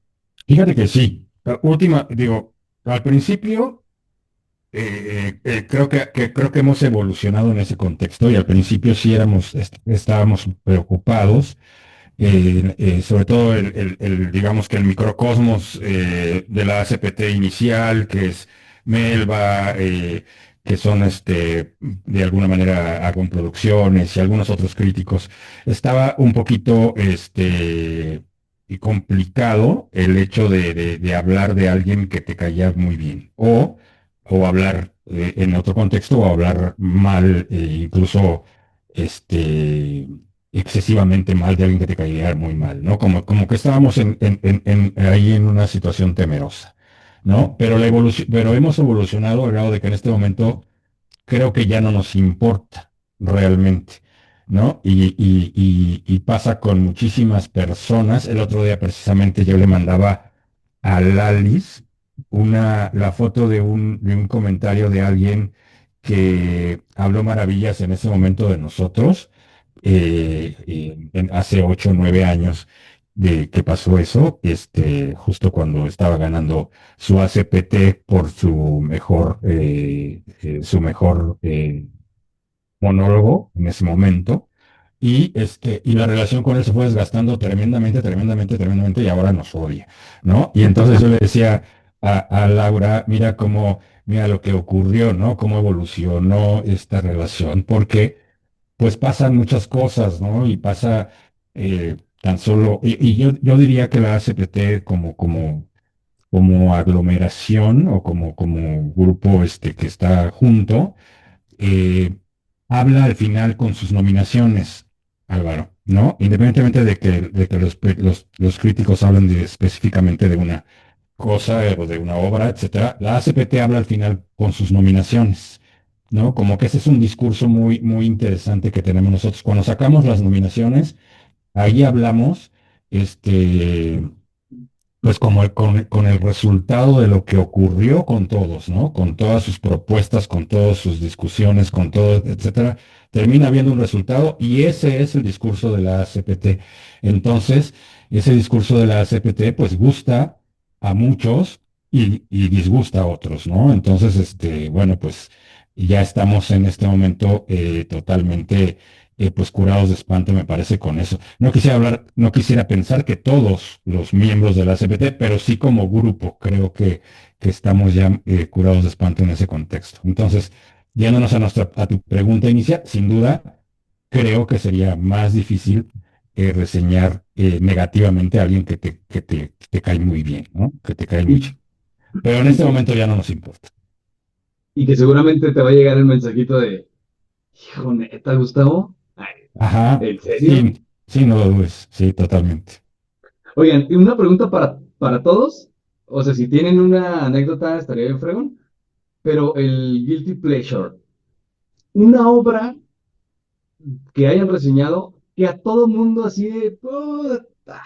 Fíjate que sí. La última, digo, al principio, creo que hemos evolucionado en ese contexto y al principio sí estábamos preocupados, sobre todo digamos que el microcosmos de la ACPT inicial, que es Melba, que son de alguna manera Agon Producciones y algunos otros críticos, estaba un poquito y complicado el hecho de hablar de alguien que te caía muy bien, o hablar en otro contexto, o hablar mal, incluso este excesivamente mal de alguien que te caía muy mal, ¿no? Como que estábamos ahí en una situación temerosa, ¿no? Pero hemos evolucionado al grado de que en este momento creo que ya no nos importa realmente, ¿no? Y pasa con muchísimas personas. El otro día precisamente yo le mandaba a Lalis la foto de un comentario de alguien que habló maravillas en ese momento de nosotros, hace 8 o 9 años de que pasó eso, justo cuando estaba ganando su ACPT por su mejor monólogo en ese momento. Y la relación con él se fue desgastando tremendamente, tremendamente, tremendamente, y ahora nos odia, ¿no? Y entonces yo le decía a Laura, mira lo que ocurrió, ¿no? Cómo evolucionó esta relación, porque pues pasan muchas cosas, ¿no? Y pasa tan solo, y yo diría que la ACPT como aglomeración, o como grupo que está junto, eh, habla al final con sus nominaciones, Álvaro, ¿no? Independientemente de que los críticos hablan específicamente de una cosa, o de una obra, etcétera, la ACPT habla al final con sus nominaciones, ¿no? Como que ese es un discurso muy, muy interesante que tenemos nosotros. Cuando sacamos las nominaciones, ahí hablamos, este, pues como con el resultado de lo que ocurrió con todos, ¿no? Con todas sus propuestas, con todas sus discusiones, con todo, etcétera, termina habiendo un resultado, y ese es el discurso de la ACPT. Entonces, ese discurso de la ACPT pues gusta a muchos y disgusta a otros, ¿no? Entonces, bueno, pues ya estamos en este momento totalmente pues curados de espanto, me parece, con eso. No quisiera pensar que todos los miembros de la CPT, pero sí como grupo, creo que estamos ya curados de espanto en ese contexto. Entonces, yéndonos a tu pregunta inicial, sin duda, creo que sería más difícil reseñar negativamente a alguien que te cae muy bien, ¿no? Que te cae muy Y, chido. Pero en y este que, momento ya no nos importa. y que seguramente te va a llegar el mensajito de, hijo, neta, Gustavo. Ay, Ajá, ¿en serio? sí, sí, no lo dudes, sí, totalmente. Oigan, y una pregunta para todos. O sea, si tienen una anécdota, estaría bien fregón. Pero el Guilty Pleasure, una obra que hayan reseñado que a todo mundo así de, "Puta,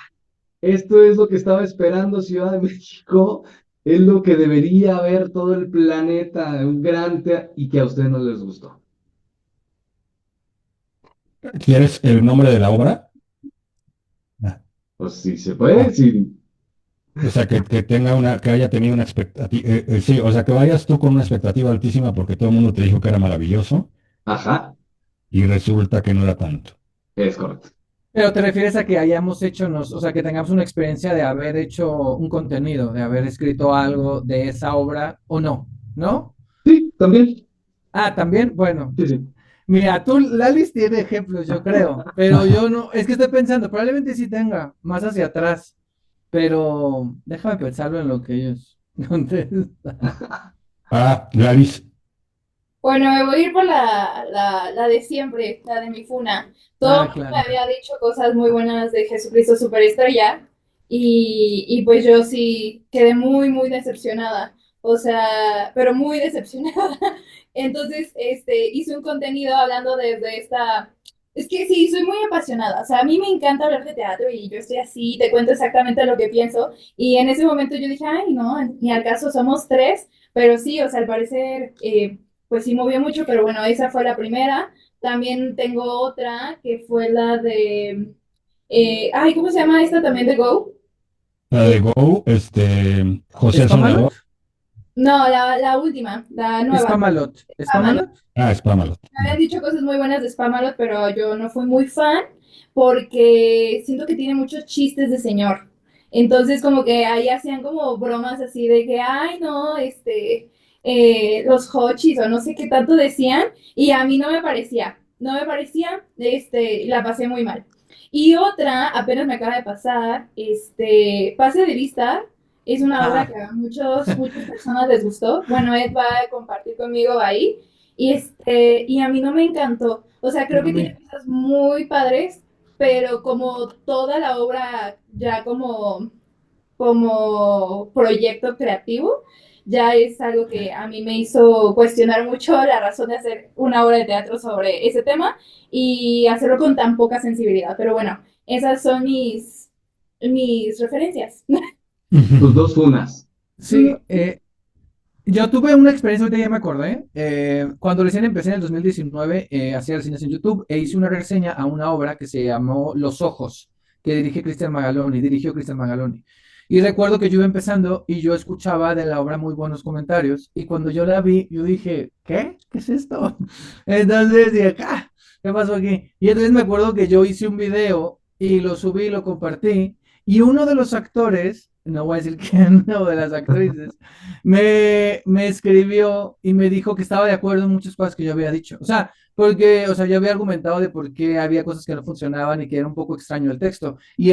esto es lo que estaba esperando Ciudad de México, es lo que debería ver todo el planeta, un y que a ustedes no les gustó". ¿Quieres el nombre de la obra? Ah, Pues si se puede, ah, sí. O sea, que tenga que haya tenido una expectativa, sí, o sea, que vayas tú con una expectativa altísima porque todo el mundo te dijo que era maravilloso Ajá, y resulta que no era tanto. es correcto. Pero te refieres a que hayamos hecho, o sea, que tengamos una experiencia de haber hecho un contenido, de haber escrito algo de esa obra o no, ¿no? Sí, también. Ah, también, bueno, Sí, sí. mira, tú, Lalis tiene ejemplos, yo creo, pero yo no, es que estoy pensando, probablemente sí tenga, más hacia atrás, pero déjame pensarlo en lo que ellos contestan. Ah, Gladys, Bueno, me voy a ir por la de siempre, la de mi funa. Todo el Ah, mundo me claro. había dicho cosas muy buenas de Jesucristo Superestrella y pues yo sí quedé muy, muy decepcionada. O sea, pero muy decepcionada. Entonces, hice un contenido hablando desde esta... Es que sí, soy muy apasionada. O sea, a mí me encanta hablar de teatro y yo estoy así, te cuento exactamente lo que pienso. Y en ese momento yo dije, ay, no, ni al caso somos tres, pero sí, o sea, al parecer... pues sí movió mucho, pero bueno, esa fue la primera. También tengo otra que fue la de, ay, ¿cómo se llama esta también de Go? la de Eh, Go, José el ¿Spamalot? Soñador. no, la última, la nueva. ¿Spamalot? Spamalot. ¿Spamalot? Ah, Spamalot. Me habían dicho cosas muy buenas de Spamalot, pero yo no fui muy fan porque siento que tiene muchos chistes de señor. Entonces, como que ahí hacían como bromas así de que, ay, no, los hochis o no sé qué tanto decían, y a mí no me parecía, la pasé muy mal. Y otra, apenas me acaba de pasar, Pase de Vista, es una obra Ah, que a muchas personas les gustó. Bueno, Ed va a compartir conmigo ahí. Y a mí no me encantó. O sea, creo no que me... tiene cosas muy padres, pero como toda la obra ya como proyecto creativo, ya es algo que a mí me hizo cuestionar mucho la razón de hacer una obra de teatro sobre ese tema y hacerlo con tan poca sensibilidad. Pero bueno, esas son mis referencias. Tus dos funas. Sí, yo tuve una experiencia, ahorita ya me acordé, cuando recién empecé en el 2019, hacía reseñas en YouTube e hice una reseña a una obra que se llamó Los Ojos, que dirigió Cristian Magaloni. Y recuerdo que yo iba empezando y yo escuchaba de la obra muy buenos comentarios y cuando yo la vi, yo dije, ¿qué? ¿Qué es esto? Entonces dije, "Ah, ¿qué pasó aquí?" Y entonces me acuerdo que yo hice un video y lo subí, lo compartí y uno de los actores, no voy a decir quién, o de las actrices, me escribió y me dijo que estaba de acuerdo en muchas cosas que yo había dicho. O sea, porque, o sea, yo había argumentado de por qué había cosas que no funcionaban y que era un poco extraño el texto. Y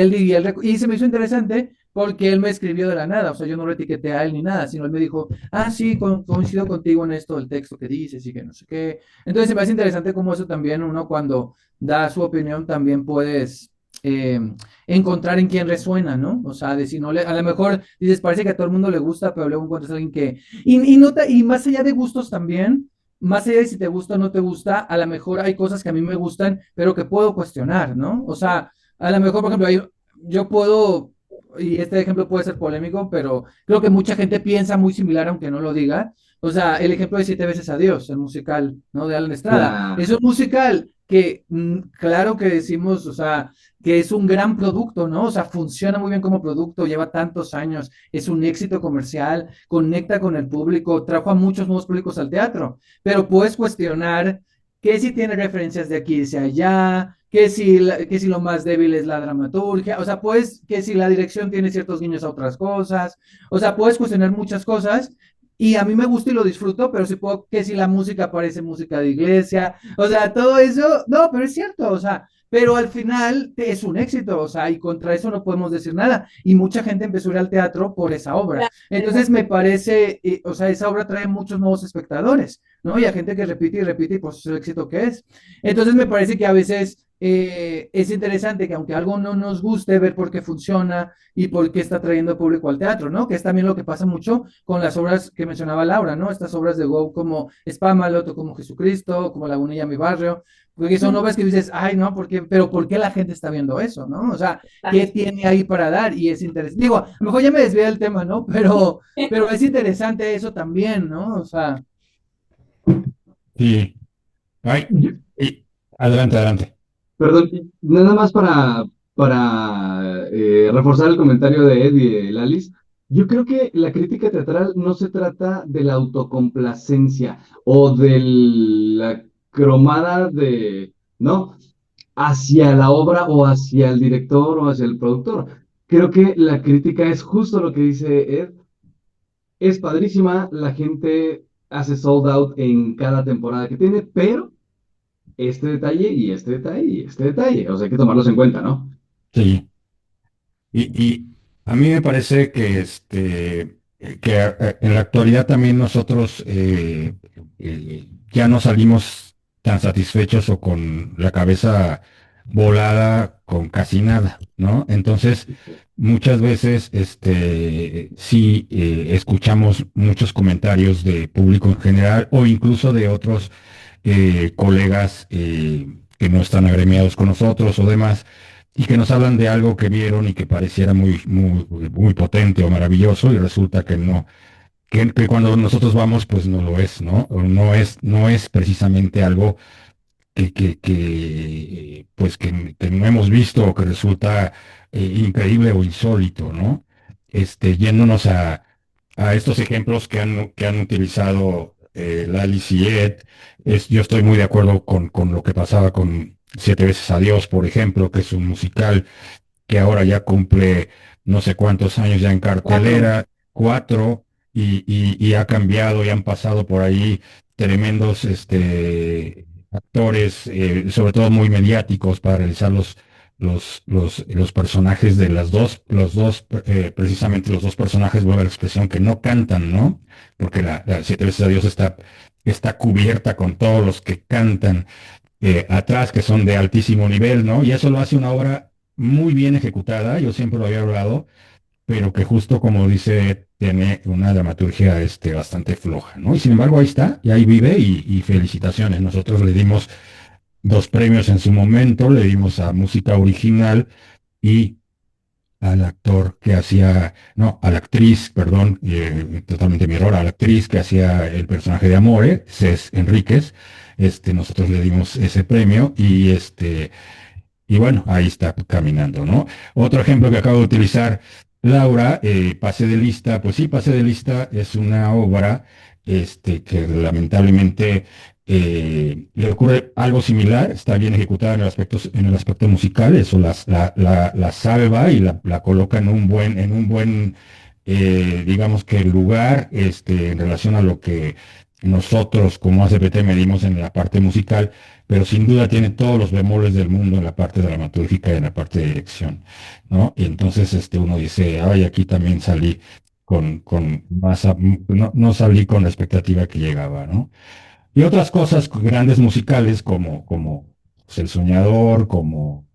se me hizo interesante porque él me escribió de la nada. O sea, yo no lo etiqueté a él ni nada, sino él me dijo, ah, sí, coincido contigo en esto, el texto que dices y que no sé qué. Entonces se me hace interesante cómo eso también uno cuando da su opinión también puedes eh, encontrar en quién resuena, ¿no? O sea, de si no le, a lo mejor dices, parece que a todo el mundo le gusta, pero luego encuentras a alguien que, y más allá de gustos también, más allá de si te gusta o no te gusta, a lo mejor hay cosas que a mí me gustan, pero que puedo cuestionar, ¿no? O sea, a lo mejor, por ejemplo, yo puedo, y este ejemplo puede ser polémico, pero creo que mucha gente piensa muy similar, aunque no lo diga. O sea, el ejemplo de Siete veces Adiós, el musical, ¿no? De Alan Estrada. Es Claro. un musical que, claro que decimos, o sea, que es un gran producto, ¿no? O sea, funciona muy bien como producto, lleva tantos años, es un éxito comercial, conecta con el público, trajo a muchos nuevos públicos al teatro, pero puedes cuestionar que si tiene referencias de aquí y de allá, que si lo más débil es la dramaturgia, o sea, pues que si la dirección tiene ciertos guiños a otras cosas, o sea, puedes cuestionar muchas cosas. Y a mí me gusta y lo disfruto, pero si puedo, que si la música parece música de iglesia, o sea, todo eso, no, pero es cierto, o sea, pero al final es un éxito, o sea, y contra eso no podemos decir nada. Y mucha gente empezó a ir al teatro por esa obra. Entonces me parece, o sea, esa obra trae muchos nuevos espectadores, ¿no? Y a gente que repite y repite, y pues es el éxito que es. Entonces me parece que a veces es interesante que aunque algo no nos guste, ver por qué funciona y por qué está trayendo público al teatro, ¿no? Que es también lo que pasa mucho con las obras que mencionaba Laura, ¿no? Estas obras de Go como Spamalot o como Jesucristo, como Lagunilla, mi barrio, porque son obras que dices, ay, no, pero ¿por qué la gente está viendo eso, no? O sea, ¿qué tiene ahí para dar? Y es interesante. Digo, a lo mejor ya me desvié del tema, ¿no? Pero es interesante eso también, ¿no? O sea, Sí. Ay, Yo- adelante, adelante. Perdón, nada más para para reforzar el comentario de Ed y el Alice, yo creo que la crítica teatral no se trata de la autocomplacencia o de la cromada de, ¿no? Hacia la obra o hacia el director o hacia el productor. Creo que la crítica es justo lo que dice Ed. Es padrísima, la gente hace sold out en cada temporada que tiene, pero este detalle y este detalle y este detalle, o sea, hay que tomarlos en cuenta, ¿no? Sí. Y a mí me parece que, en la actualidad también nosotros ya no salimos tan satisfechos o con la cabeza volada con casi nada, ¿no? Entonces, muchas veces sí escuchamos muchos comentarios de público en general o incluso de otros colegas que no están agremiados con nosotros o demás y que nos hablan de algo que vieron y que pareciera muy potente o maravilloso y resulta que no, que cuando nosotros vamos pues no lo es, ¿no? O no es precisamente algo pues que no hemos visto o que resulta increíble o insólito, ¿no? Yéndonos a estos ejemplos que han utilizado Lalice y Ed, yo estoy muy de acuerdo con lo que pasaba con Siete veces Adiós, por ejemplo, que es un musical que ahora ya cumple no sé cuántos años ya en cartelera, cuatro, y ha cambiado y han pasado por ahí tremendos actores, sobre todo muy mediáticos, para realizar los personajes de precisamente los dos personajes, vuelve a la expresión, que no cantan, ¿no? Porque la Siete veces a Dios está cubierta con todos los que cantan atrás, que son de altísimo nivel, ¿no? Y eso lo hace una obra muy bien ejecutada, yo siempre lo había hablado, pero que justo como dice, tiene una dramaturgia bastante floja, ¿no? Y sin embargo ahí está, y ahí vive, y felicitaciones. Nosotros le dimos dos premios en su momento, le dimos a música original y al actor que hacía, no, a la actriz, perdón, totalmente mi error, a la actriz que hacía el personaje de Amore, Cés Enríquez, nosotros le dimos ese premio y bueno, ahí está caminando, ¿no? Otro ejemplo que acabo de utilizar, Laura, Pase de Lista, pues sí, Pase de Lista es una obra, que lamentablemente le ocurre algo similar, está bien ejecutada en el aspecto musical, eso la salva y la coloca en un buen, digamos que lugar, en relación a lo que nosotros como ACPT medimos en la parte musical, pero sin duda tiene todos los bemoles del mundo en la parte dramatúrgica y en la parte de dirección, ¿no? Y entonces uno dice, ay, aquí también salí con más, no salí con la expectativa que llegaba, ¿no? Y otras cosas grandes musicales como pues, El Soñador, como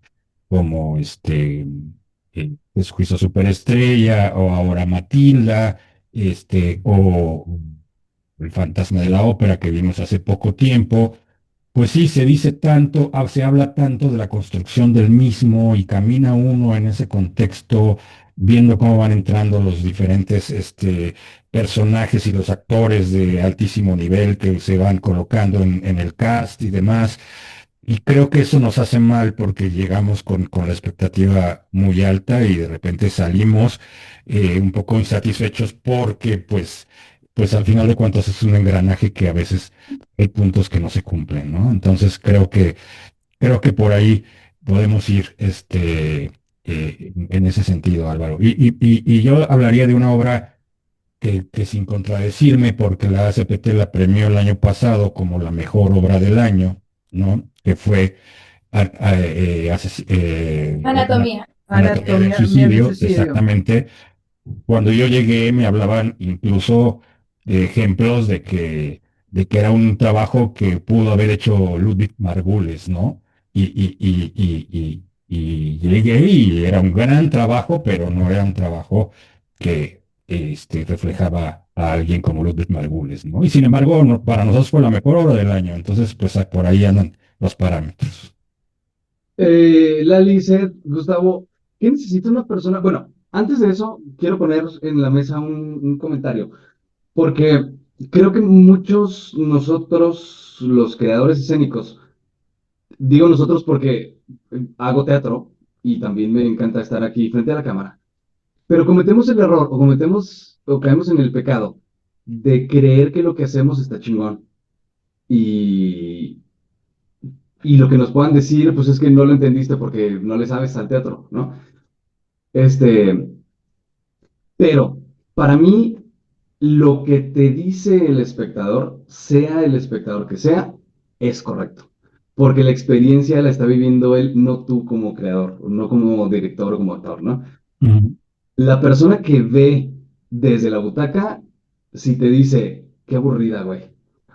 Jesucristo Superestrella, o ahora Matilda, o El Fantasma de la Ópera que vimos hace poco tiempo, pues sí, se dice tanto, se habla tanto de la construcción del mismo y camina uno en ese contexto viendo cómo van entrando los diferentes personajes y los actores de altísimo nivel que se van colocando en el cast y demás. Y creo que eso nos hace mal porque llegamos con la expectativa muy alta y de repente salimos un poco insatisfechos porque pues al final de cuentas es un engranaje que a veces hay puntos que no se cumplen, ¿no? Entonces creo que por ahí podemos ir en ese sentido, Álvaro. Y yo hablaría de una obra que sin contradecirme, porque la ACPT la premió el año pasado como la mejor obra del año, ¿no? Que fue Anatomía. Anatomía del Anatomía del Suicidio, suicidio. exactamente. Cuando yo llegué me hablaban incluso de ejemplos de que era un trabajo que pudo haber hecho Ludwig Margules, ¿no? Y llegué y era un gran trabajo, pero no era un trabajo que reflejaba a alguien como Ludwig Margules, ¿no? Y sin embargo, para nosotros fue la mejor obra del año, entonces pues por ahí andan los parámetros. Lali, Seth, Gustavo, ¿qué necesita una persona? Bueno, antes de eso, quiero poner en la mesa un comentario, porque creo que muchos nosotros, los creadores escénicos, digo nosotros porque hago teatro, y también me encanta estar aquí frente a la cámara. Pero cometemos el error o caemos en el pecado de creer que lo que hacemos está chingón. Y, y lo que nos puedan decir, pues es que no lo entendiste porque no le sabes al teatro, ¿no? Este, pero para mí, lo que te dice el espectador, sea el espectador que sea, es correcto. Porque la experiencia la está viviendo él, no tú como creador, no como director o como actor, ¿no? Ujú. La persona que ve desde la butaca, si te dice, qué aburrida, güey.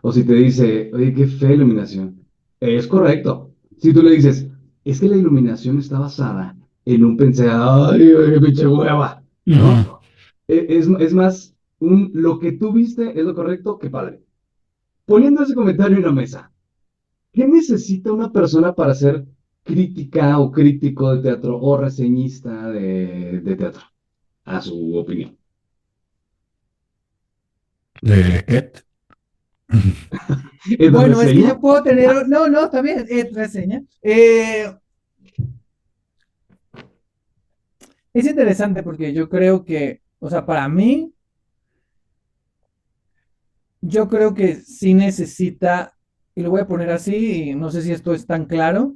O si te dice, oye, qué fea iluminación. Es correcto. Si tú le dices, es que la iluminación está basada en un pensar, ay, qué pinche hueva, Ujú. ¿no? Es más, lo que tú viste es lo correcto, qué padre. Poniendo ese comentario en la mesa, ¿qué necesita una persona para ser crítica o crítico de teatro o reseñista de teatro? A su opinión. Ed. ¿Es la Bueno, es que yo reseña? puedo tener, no, no, también, reseña. Es interesante porque yo creo que, o sea, para mí, yo creo que sí necesita, y lo voy a poner así, y no sé si esto es tan claro,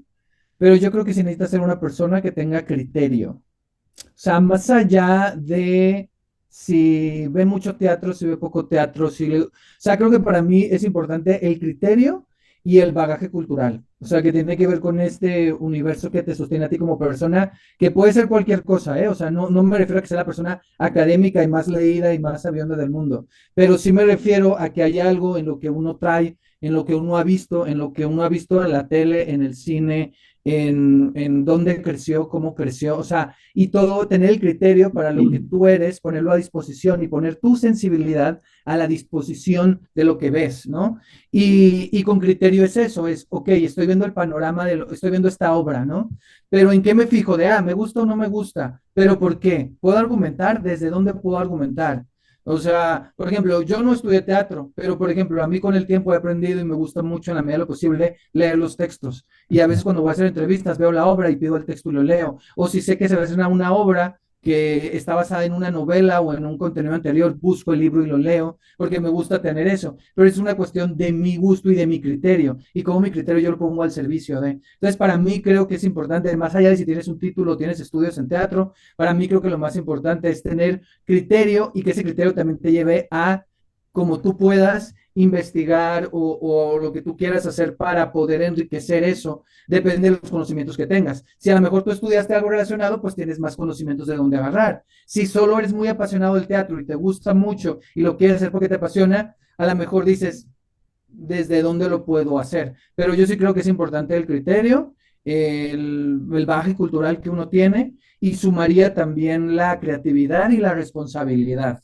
pero yo creo que sí necesita ser una persona que tenga criterio. O sea, más allá de si ve mucho teatro, si ve poco teatro, o sea, creo que para mí es importante el criterio y el bagaje cultural. O sea, que tiene que ver con este universo que te sostiene a ti como persona, que puede ser cualquier cosa, ¿eh? O sea, no me refiero a que sea la persona académica y más leída y más sabionda del mundo, pero sí me refiero a que hay algo en lo que uno trae, en lo que uno ha visto, en lo que uno ha visto en la tele, en el cine, en dónde creció, cómo creció, o sea, y todo, tener el criterio para lo que tú eres, ponerlo a disposición y poner tu sensibilidad a la disposición de lo que ves, ¿no? Y con criterio es eso, es, ok, estoy viendo el panorama, estoy viendo esta obra, ¿no? Pero ¿en qué me fijo? ¿Me gusta o no me gusta? ¿Pero por qué? ¿Puedo argumentar? ¿Desde dónde puedo argumentar? O sea, por ejemplo, yo no estudié teatro, pero por ejemplo, a mí con el tiempo he aprendido y me gusta mucho en la medida de lo posible leer los textos. Y a veces cuando voy a hacer entrevistas veo la obra y pido el texto y lo leo. O si sé que se va a hacer una obra que está basada en una novela o en un contenido anterior, busco el libro y lo leo, porque me gusta tener eso. Pero es una cuestión de mi gusto y de mi criterio. Y como mi criterio yo lo pongo al servicio de. Entonces, para mí creo que es importante, más allá de si tienes un título o tienes estudios en teatro, para mí creo que lo más importante es tener criterio y que ese criterio también te lleve a, como tú puedas, investigar o lo que tú quieras hacer para poder enriquecer eso, depende de los conocimientos que tengas. Si a lo mejor tú estudiaste algo relacionado, pues tienes más conocimientos de dónde agarrar. Si solo eres muy apasionado del teatro y te gusta mucho y lo quieres hacer porque te apasiona, a lo mejor dices, ¿desde dónde lo puedo hacer? Pero yo sí creo que es importante el criterio, el bagaje cultural que uno tiene y sumaría también la creatividad y la responsabilidad,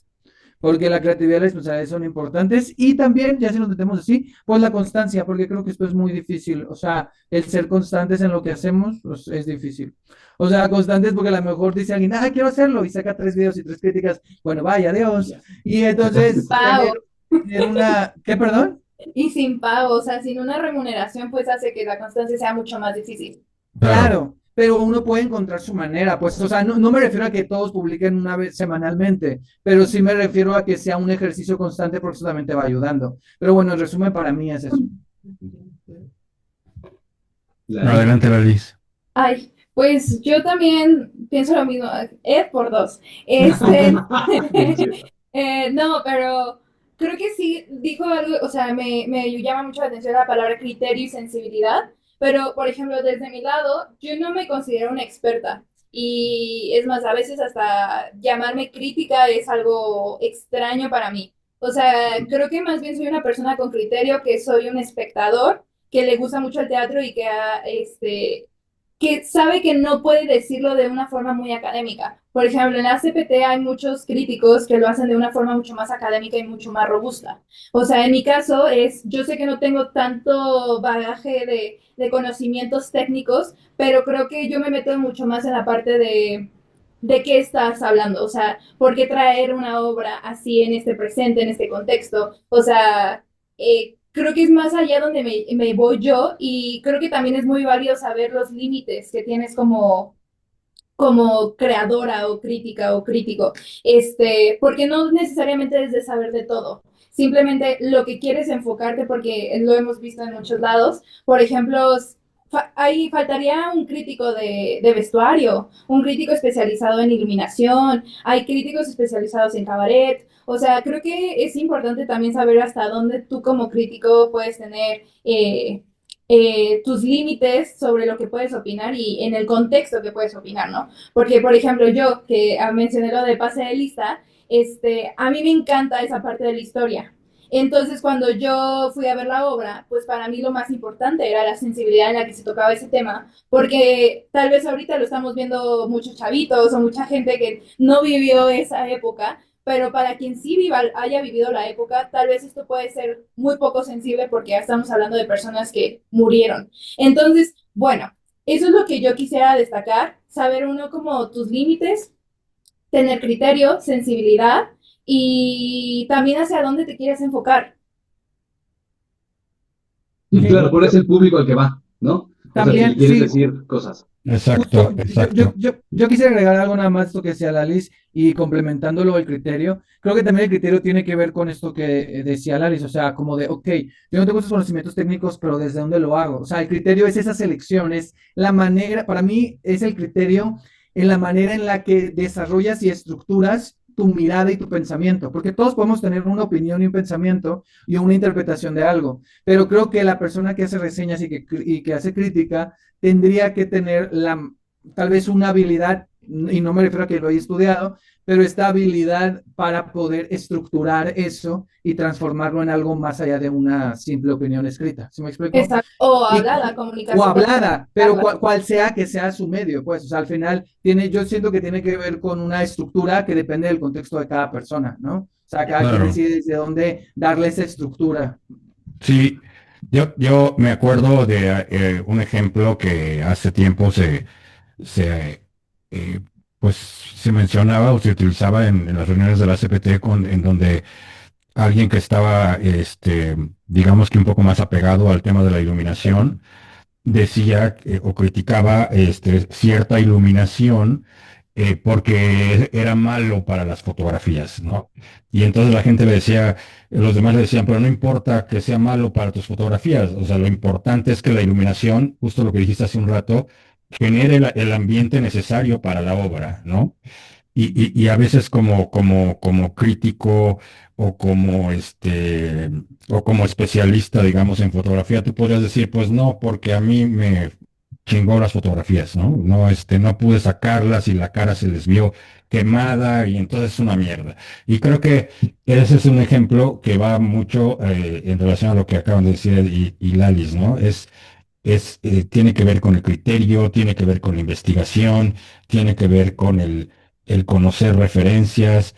porque la creatividad y la responsabilidad son importantes y también, ya si nos metemos así, pues la constancia, porque creo que esto es muy difícil, o sea, el ser constantes en lo que hacemos pues, es difícil. O sea, constantes porque a lo mejor dice alguien, ah, quiero hacerlo y saca 3 videos y 3 críticas, bueno, vaya, adiós. Y entonces, Pago. tener una, ¿qué, perdón? Y sin pago, o sea, sin una remuneración, pues hace que la constancia sea mucho más difícil. Claro, pero uno puede encontrar su manera, pues, o sea, no me refiero a que todos publiquen una vez semanalmente, pero sí me refiero a que sea un ejercicio constante porque eso también te va ayudando. Pero bueno, en resumen, para mí es eso. Adelante, Lalis. Ay, pues yo también pienso lo mismo. Ed por dos. Este, no, pero creo que sí dijo algo, o sea, me llama mucho la atención la palabra criterio y sensibilidad, pero por ejemplo, desde mi lado, yo no me considero una experta. Y es más, a veces hasta llamarme crítica es algo extraño para mí. O sea, creo que más bien soy una persona con criterio, que soy un espectador, que le gusta mucho el teatro y que sabe que no puede decirlo de una forma muy académica. Por ejemplo, en la CPT hay muchos críticos que lo hacen de una forma mucho más académica y mucho más robusta. O sea, en mi caso yo sé que no tengo tanto bagaje de conocimientos técnicos, pero creo que yo me meto mucho más en la parte de qué estás hablando. O sea, ¿por qué traer una obra así en este presente, en este contexto? O sea, creo que es más allá donde me voy yo, y creo que también es muy válido saber los límites que tienes como como creadora o crítica o crítico, porque no necesariamente es de saber de todo. Simplemente lo que quieres enfocarte, porque lo hemos visto en muchos lados. Por ejemplo, ahí faltaría un crítico de vestuario, un crítico especializado en iluminación, hay críticos especializados en cabaret. O sea, creo que es importante también saber hasta dónde tú como crítico puedes tener tus límites sobre lo que puedes opinar y en el contexto que puedes opinar, ¿no? Porque, por ejemplo, yo que mencioné lo de pase de lista, a mí me encanta esa parte de la historia. Entonces, cuando yo fui a ver la obra, pues para mí lo más importante era la sensibilidad en la que se tocaba ese tema, porque tal vez ahorita lo estamos viendo muchos chavitos o mucha gente que no vivió esa época, pero para quien sí haya vivido la época, tal vez esto puede ser muy poco sensible porque ya estamos hablando de personas que murieron. Entonces, bueno, eso es lo que yo quisiera destacar, saber uno como tus límites, tener criterio, sensibilidad y también hacia dónde te quieres enfocar. Y Sí, claro, ¿cuál es el público al que va, no? O sea, si le también, quieres sí, decir cosas. Exacto, justo, exacto. yo quisiera agregar algo nada más, esto que decía Lalis, y complementándolo el criterio. Creo que también el criterio tiene que ver con esto que decía Lalis, o sea, como de, ok, yo no tengo esos conocimientos técnicos, pero ¿desde dónde lo hago? O sea, el criterio es esa selección, es la manera, para mí es el criterio en la manera en la que desarrollas y estructuras tu mirada y tu pensamiento, porque todos podemos tener una opinión y un pensamiento y una interpretación de algo, pero creo que la persona que hace reseñas y que hace crítica tendría que tener tal vez una habilidad, y no me refiero a que lo haya estudiado, pero esta habilidad para poder estructurar eso y transformarlo en algo más allá de una simple opinión escrita. ¿Sí me explico? Exacto. O Y, hablada, o comunicación. hablada, pero cual sea que sea su medio, pues, o sea, al final yo siento que tiene que ver con una estructura que depende del contexto de cada persona, ¿no? O sea, cada quien Claro. decide desde dónde darle esa estructura. Sí, yo me acuerdo de un ejemplo que hace tiempo se, eh, pues, se mencionaba o se utilizaba en las reuniones de la CPT en donde alguien que estaba, digamos que un poco más apegado al tema de la iluminación, decía o criticaba cierta iluminación porque era malo para las fotografías, ¿no? Y entonces la gente le decía, los demás le decían, pero no importa que sea malo para tus fotografías, o sea, lo importante es que la iluminación, justo lo que dijiste hace un rato, genere el ambiente necesario para la obra, ¿no? Y a veces como crítico o o como especialista, digamos, en fotografía, tú podrías decir, pues no, porque a mí me chingó las fotografías, ¿no? No, no pude sacarlas y la cara se les vio quemada y entonces es una mierda. Y creo que ese es un ejemplo que va mucho en relación a lo que acaban de decir y Lalis, ¿no? Tiene que ver con el criterio, tiene que ver con la investigación, tiene que ver con el conocer referencias.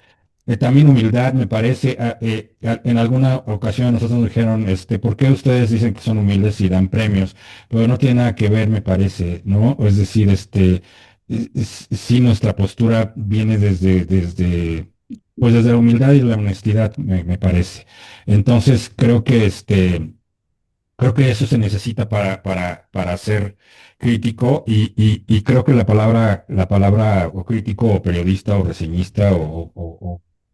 También humildad, me parece. En alguna ocasión nosotros nos dijeron, ¿por qué ustedes dicen que son humildes y dan premios? Pero no tiene nada que ver, me parece, ¿no? Es decir, sí nuestra postura viene pues desde la humildad y la honestidad, me parece. Entonces, creo que eso se necesita para ser crítico y creo que la palabra o crítico o periodista o reseñista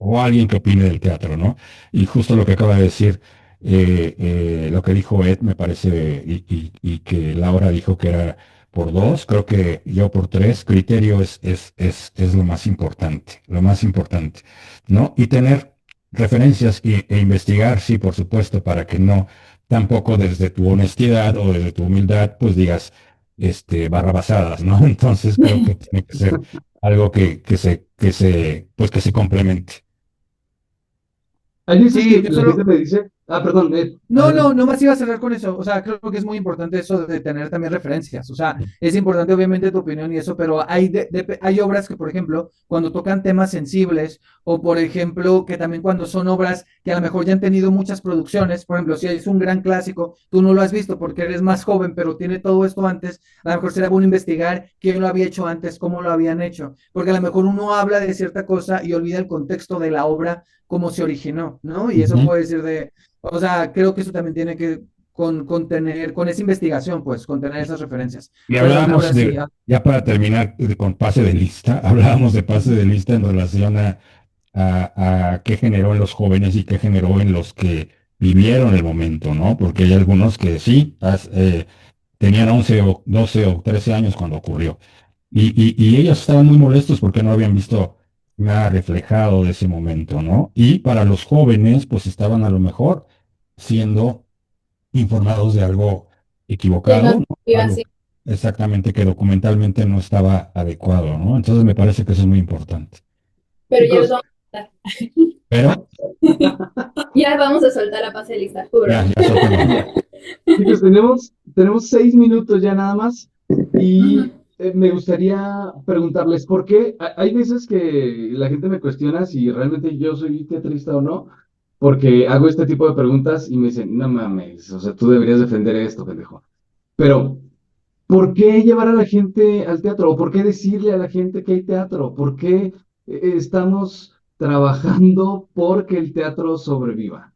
o alguien que opine del teatro, ¿no? Y justo lo que acaba de decir, lo que dijo Ed me parece y que Laura dijo que era por dos, creo que yo por tres, criterio es lo más importante, ¿no? Y tener referencias e investigar, sí, por supuesto, para que no tampoco desde tu honestidad o desde tu humildad, pues digas, barrabasadas, ¿no? Entonces creo que tiene que ser algo pues que se complemente. Hay veces Sí, que yo la solo, gente me dice, perdón, no, adelante. nomás iba a cerrar con eso. O sea, creo que es muy importante eso de tener también referencias. O sea, es importante obviamente tu opinión y eso, pero hay obras que, por ejemplo, cuando tocan temas sensibles o, por ejemplo, que también cuando son obras que a lo mejor ya han tenido muchas producciones, por ejemplo, si es un gran clásico, tú no lo has visto porque eres más joven, pero tiene todo esto antes, a lo mejor será bueno investigar quién lo había hecho antes, cómo lo habían hecho, porque a lo mejor uno habla de cierta cosa y olvida el contexto de la obra, cómo se originó, ¿no? Y eso Ujú. puede decir o sea, creo que eso también tiene que con esa investigación, pues, con tener esas referencias. Y Perdón, hablábamos ahora sí. ya para terminar con pase de lista, hablábamos de pase de lista en relación a qué generó en los jóvenes y qué generó en los que vivieron el momento, ¿no? Porque hay algunos que sí, tenían 11 o 12 o 13 años cuando ocurrió. Y ellos estaban muy molestos porque no habían visto nada reflejado de ese momento, ¿no? Y para los jóvenes, pues estaban a lo mejor siendo informados de algo Que no equivocado, ¿no? iba Algo así. exactamente que documentalmente no estaba adecuado, ¿no? Entonces me parece que eso es muy importante. Pero ya los Chicos, vamos a soltar. Pero Ya vamos a soltar a pase de lista, juro. ya soltémoslo. chicos, tenemos 6 minutos ya nada más Ujú. y me gustaría preguntarles por qué. Hay veces que la gente me cuestiona si realmente yo soy teatrista o no, porque hago este tipo de preguntas y me dicen, no mames, o sea, tú deberías defender esto, pendejo. Pero, ¿por qué llevar a la gente al teatro? ¿O por qué decirle a la gente que hay teatro? ¿Por qué estamos trabajando porque el teatro sobreviva?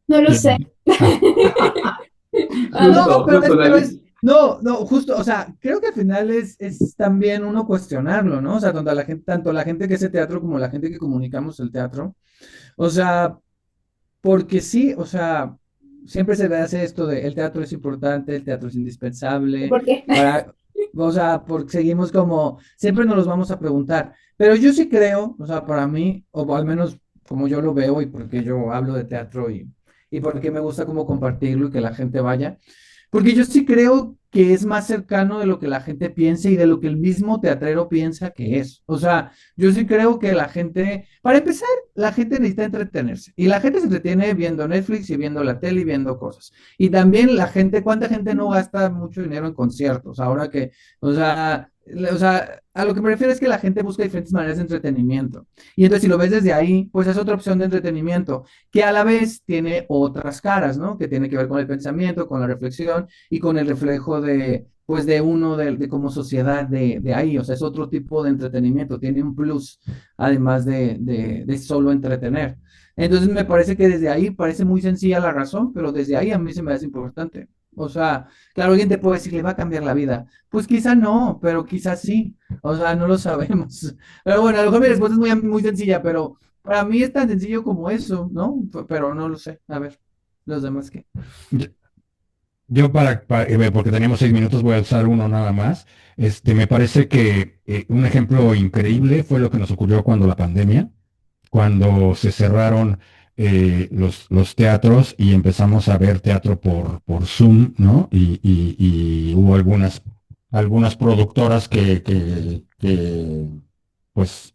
No lo sé. ¿Quién? Ah, No, Justo, justo, pero Lali. no, justo, o sea, creo que al final es también uno cuestionarlo, ¿no? O sea, tanto la gente que hace teatro como la gente que comunicamos el teatro. O sea, porque sí, o sea, siempre se ve hace esto de el teatro es importante, el teatro es indispensable, ¿Por qué? o sea, porque seguimos como, siempre nos los vamos a preguntar. Pero yo sí creo, o sea, para mí, o al menos como yo lo veo y porque yo hablo de teatro y porque me gusta como compartirlo y que la gente vaya. Porque yo sí creo que es más cercano de lo que la gente piensa y de lo que el mismo teatrero piensa que es. O sea, yo sí creo que la gente, para empezar, la gente necesita entretenerse. Y la gente se entretiene viendo Netflix y viendo la tele y viendo cosas. Y también la gente, ¿cuánta gente no gasta mucho dinero en conciertos? Ahora que, o sea, a lo que me refiero es que la gente busca diferentes maneras de entretenimiento. Y entonces si lo ves desde ahí, pues es otra opción de entretenimiento que a la vez tiene otras caras, ¿no? Que tiene que ver con el pensamiento, con la reflexión y con el reflejo de, pues, de uno, de como sociedad de ahí. O sea, es otro tipo de entretenimiento, tiene un plus, además de solo entretener. Entonces me parece que desde ahí parece muy sencilla la razón, pero desde ahí a mí se me hace importante. O sea, claro, alguien te puede decir, le va a cambiar la vida. Pues quizá no, pero quizá sí. O sea, no lo sabemos. Pero bueno, a lo mejor mi respuesta es muy sencilla, pero para mí es tan sencillo como eso, ¿no? Pero no lo sé. A ver, los demás qué. yo yo porque teníamos 6 minutos, voy a usar uno nada más. Me parece que un ejemplo increíble fue lo que nos ocurrió cuando la pandemia, cuando se cerraron los teatros y empezamos a ver teatro por Zoom, ¿no? Y hubo algunas productoras pues,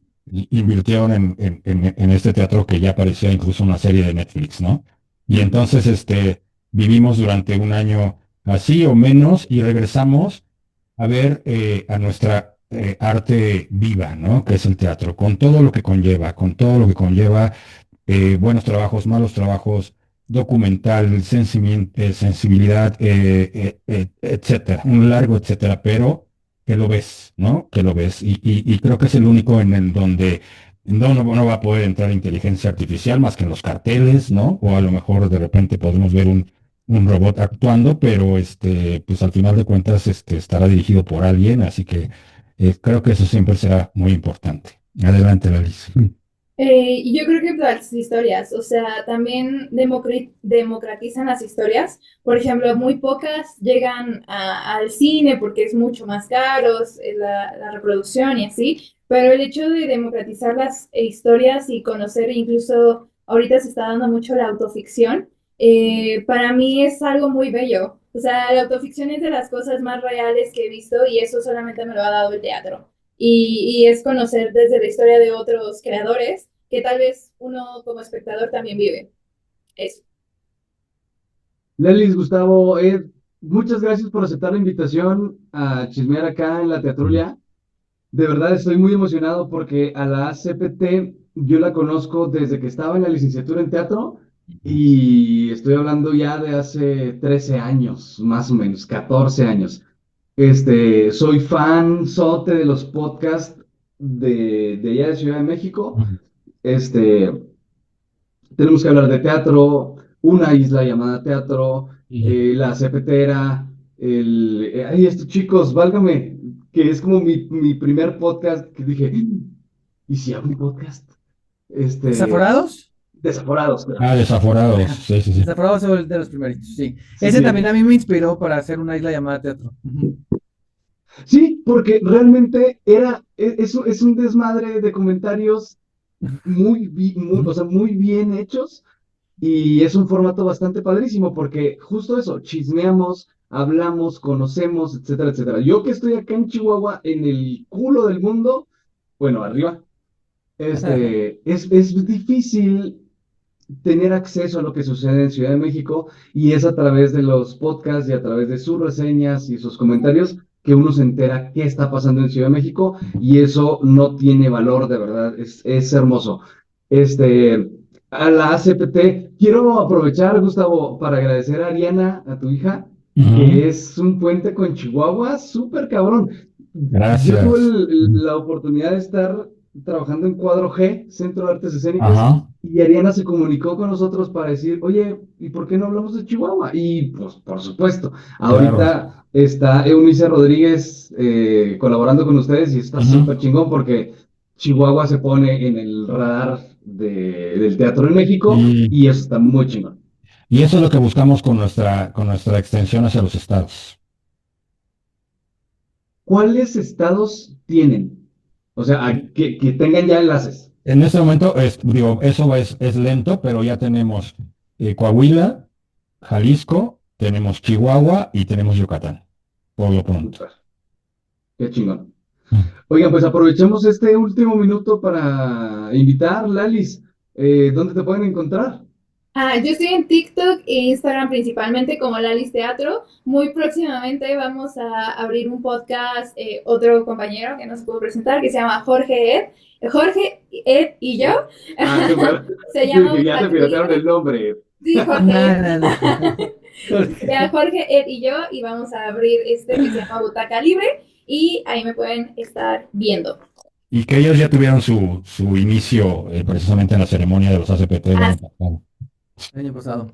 invirtieron en este teatro que ya parecía incluso una serie de Netflix, ¿no? Y entonces, vivimos durante un año así o menos y regresamos a ver a nuestra arte viva, ¿no? Que es el teatro, con todo lo que conlleva, con todo lo que conlleva, buenos trabajos, malos trabajos, documental, sensibilidad, etcétera, un largo etcétera, pero que lo ves, ¿no? Que lo ves. Y creo que es el único en el donde no va a poder entrar inteligencia artificial más que en los carteles, ¿no? O a lo mejor de repente podemos ver un robot actuando, pero pues al final de cuentas estará dirigido por alguien, así que creo que eso siempre será muy importante. Adelante, Alice. Y yo creo que las historias, o sea, también democratizan las historias. Por ejemplo, muy pocas llegan al cine porque es mucho más caro la reproducción y así, pero el hecho de democratizar las historias y conocer, incluso ahorita se está dando mucho la autoficción, para mí es algo muy bello. O sea, la autoficción es de las cosas más reales que he visto y eso solamente me lo ha dado el teatro y es conocer desde la historia de otros creadores que tal vez uno como espectador también vive. Eso. Lelis, Gustavo, Ed, muchas gracias por aceptar la invitación a chismear acá en la Teatrulia. De verdad estoy muy emocionado porque a la ACPT yo la conozco desde que estaba en la licenciatura en teatro y estoy hablando ya de hace 13 años, más o menos, 14 años. Soy fan sote de los podcasts de allá de Ciudad de México. Este, tenemos que hablar de teatro, una isla llamada teatro, la cepetera, ay, estos chicos, válgame, que es como mi primer podcast que dije, ¿y si hago un podcast? ¿Desaforados? Desaforados, claro. Desaforados. Sí, sí, sí. Desaforados es de los primeritos, sí. Sí, Ese sí. también a mí me inspiró para hacer una isla llamada teatro. Ujú. Sí, porque realmente es un desmadre de comentarios o sea, muy bien hechos y es un formato bastante padrísimo porque justo eso, chismeamos, hablamos, conocemos, etcétera, etcétera. Yo que estoy acá en Chihuahua, en el culo del mundo, bueno, arriba, es difícil tener acceso a lo que sucede en Ciudad de México y es a través de los podcasts y a través de sus reseñas y sus comentarios que uno se entera qué está pasando en Ciudad de México y eso no tiene valor, de verdad, es hermoso. A la ACPT, quiero aprovechar, Gustavo, para agradecer a Ariana, a tu hija, que es un puente con Chihuahua, súper cabrón. Gracias. Yo tuve la oportunidad de estar trabajando en Cuadro G, Centro de Artes Escénicas, Ajá. y Ariana se comunicó con nosotros para decir, oye, ¿y por qué no hablamos de Chihuahua? Y pues, por supuesto, ahorita está Eunice Rodríguez colaborando con ustedes y está súper chingón porque Chihuahua se pone en el radar del teatro en México y eso está muy chingón. Y eso es lo que buscamos con nuestra extensión hacia los estados. ¿Cuáles estados tienen? O sea, que tengan ya enlaces. En este momento, eso es lento, pero ya tenemos Coahuila, Jalisco, tenemos Chihuahua y tenemos Yucatán, por lo pronto. Súper. Qué chingón. Oigan, pues aprovechemos este último minuto para invitar, Lalis, ¿dónde te pueden encontrar? Yo estoy en TikTok e Instagram principalmente como Lalis Teatro. Muy próximamente vamos a abrir un podcast, otro compañero que nos pudo presentar, que se llama Jorge Ed y yo. Ah, súper. Se llama Ya te piratearon el nombre. Sí, Jorge Ed. No. Se llama Jorge Ed y yo y vamos a abrir que se llama Butaca Libre y ahí me pueden estar viendo. Y que ellos ya tuvieron su inicio precisamente en la ceremonia de los ACPT del año pasado. El año pasado.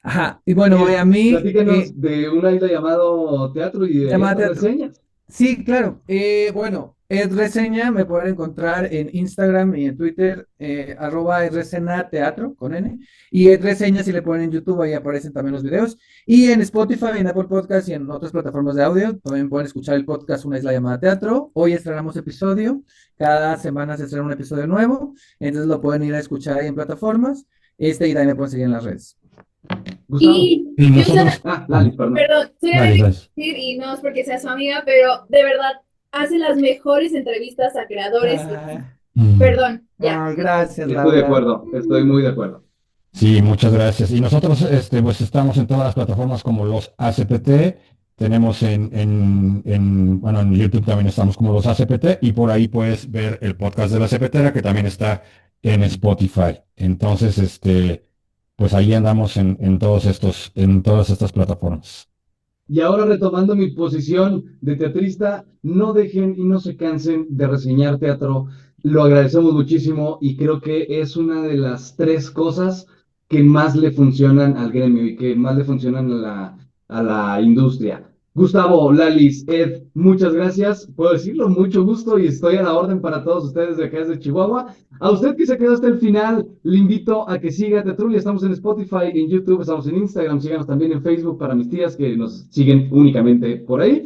Ajá, y bueno, a mí... Platícanos de una isla llamado Teatro y de Llamada Teatro. reseñas. Sí, claro. Bueno, Ed Reseña me pueden encontrar en Instagram y en Twitter, @edresenateatro con N. Y Ed Reseña, si le ponen en YouTube, ahí aparecen también los videos. Y en Spotify, en Apple Podcast y en otras plataformas de audio, también pueden escuchar el podcast Una Isla Llamada Teatro. Hoy estrenamos episodio. Cada semana se estrena un episodio nuevo. Entonces lo pueden ir a escuchar ahí en plataformas. Y también me pueden seguir en las redes. Gustavo. Y Y yo nosotros... Lali, perdón. perdón, Dale, gracias. y no es porque sea su amiga, pero de verdad hace las mejores entrevistas a creadores. Perdón, ya. Gracias, Estoy de acuerdo, estoy muy de acuerdo. Sí, muchas gracias. Y nosotros pues estamos en todas las plataformas como los ACPT. Tenemos en YouTube también estamos como los ACPT y por ahí puedes ver el podcast de la CPTera que también está en Spotify. Entonces, pues ahí andamos en todas estas plataformas. Y ahora retomando mi posición de teatrista, no dejen y no se cansen de reseñar teatro. Lo agradecemos muchísimo y creo que es una de las 3 cosas que más le funcionan al gremio y que más le funcionan a la industria. Gustavo, Lalis, Ed, muchas gracias. Puedo decirlo, mucho gusto y estoy a la orden para todos ustedes de acá desde Chihuahua. A usted que se quedó hasta el final, le invito a que siga Teatrulia. Estamos en Spotify, en YouTube, estamos en Instagram, síganos también en Facebook para mis tías que nos siguen únicamente por ahí.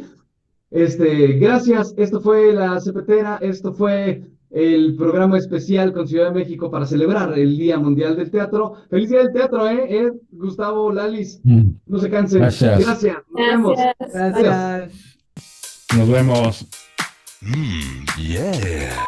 Gracias, esto fue La Cepetera, esto fue el programa especial con Ciudad de México para celebrar el Día Mundial del Teatro. ¡Feliz Día del Teatro, Ed, Gustavo, Lalis! No se cansen. Gracias. Gracias. Nos vemos. Gracias. Nos vemos. Yeah.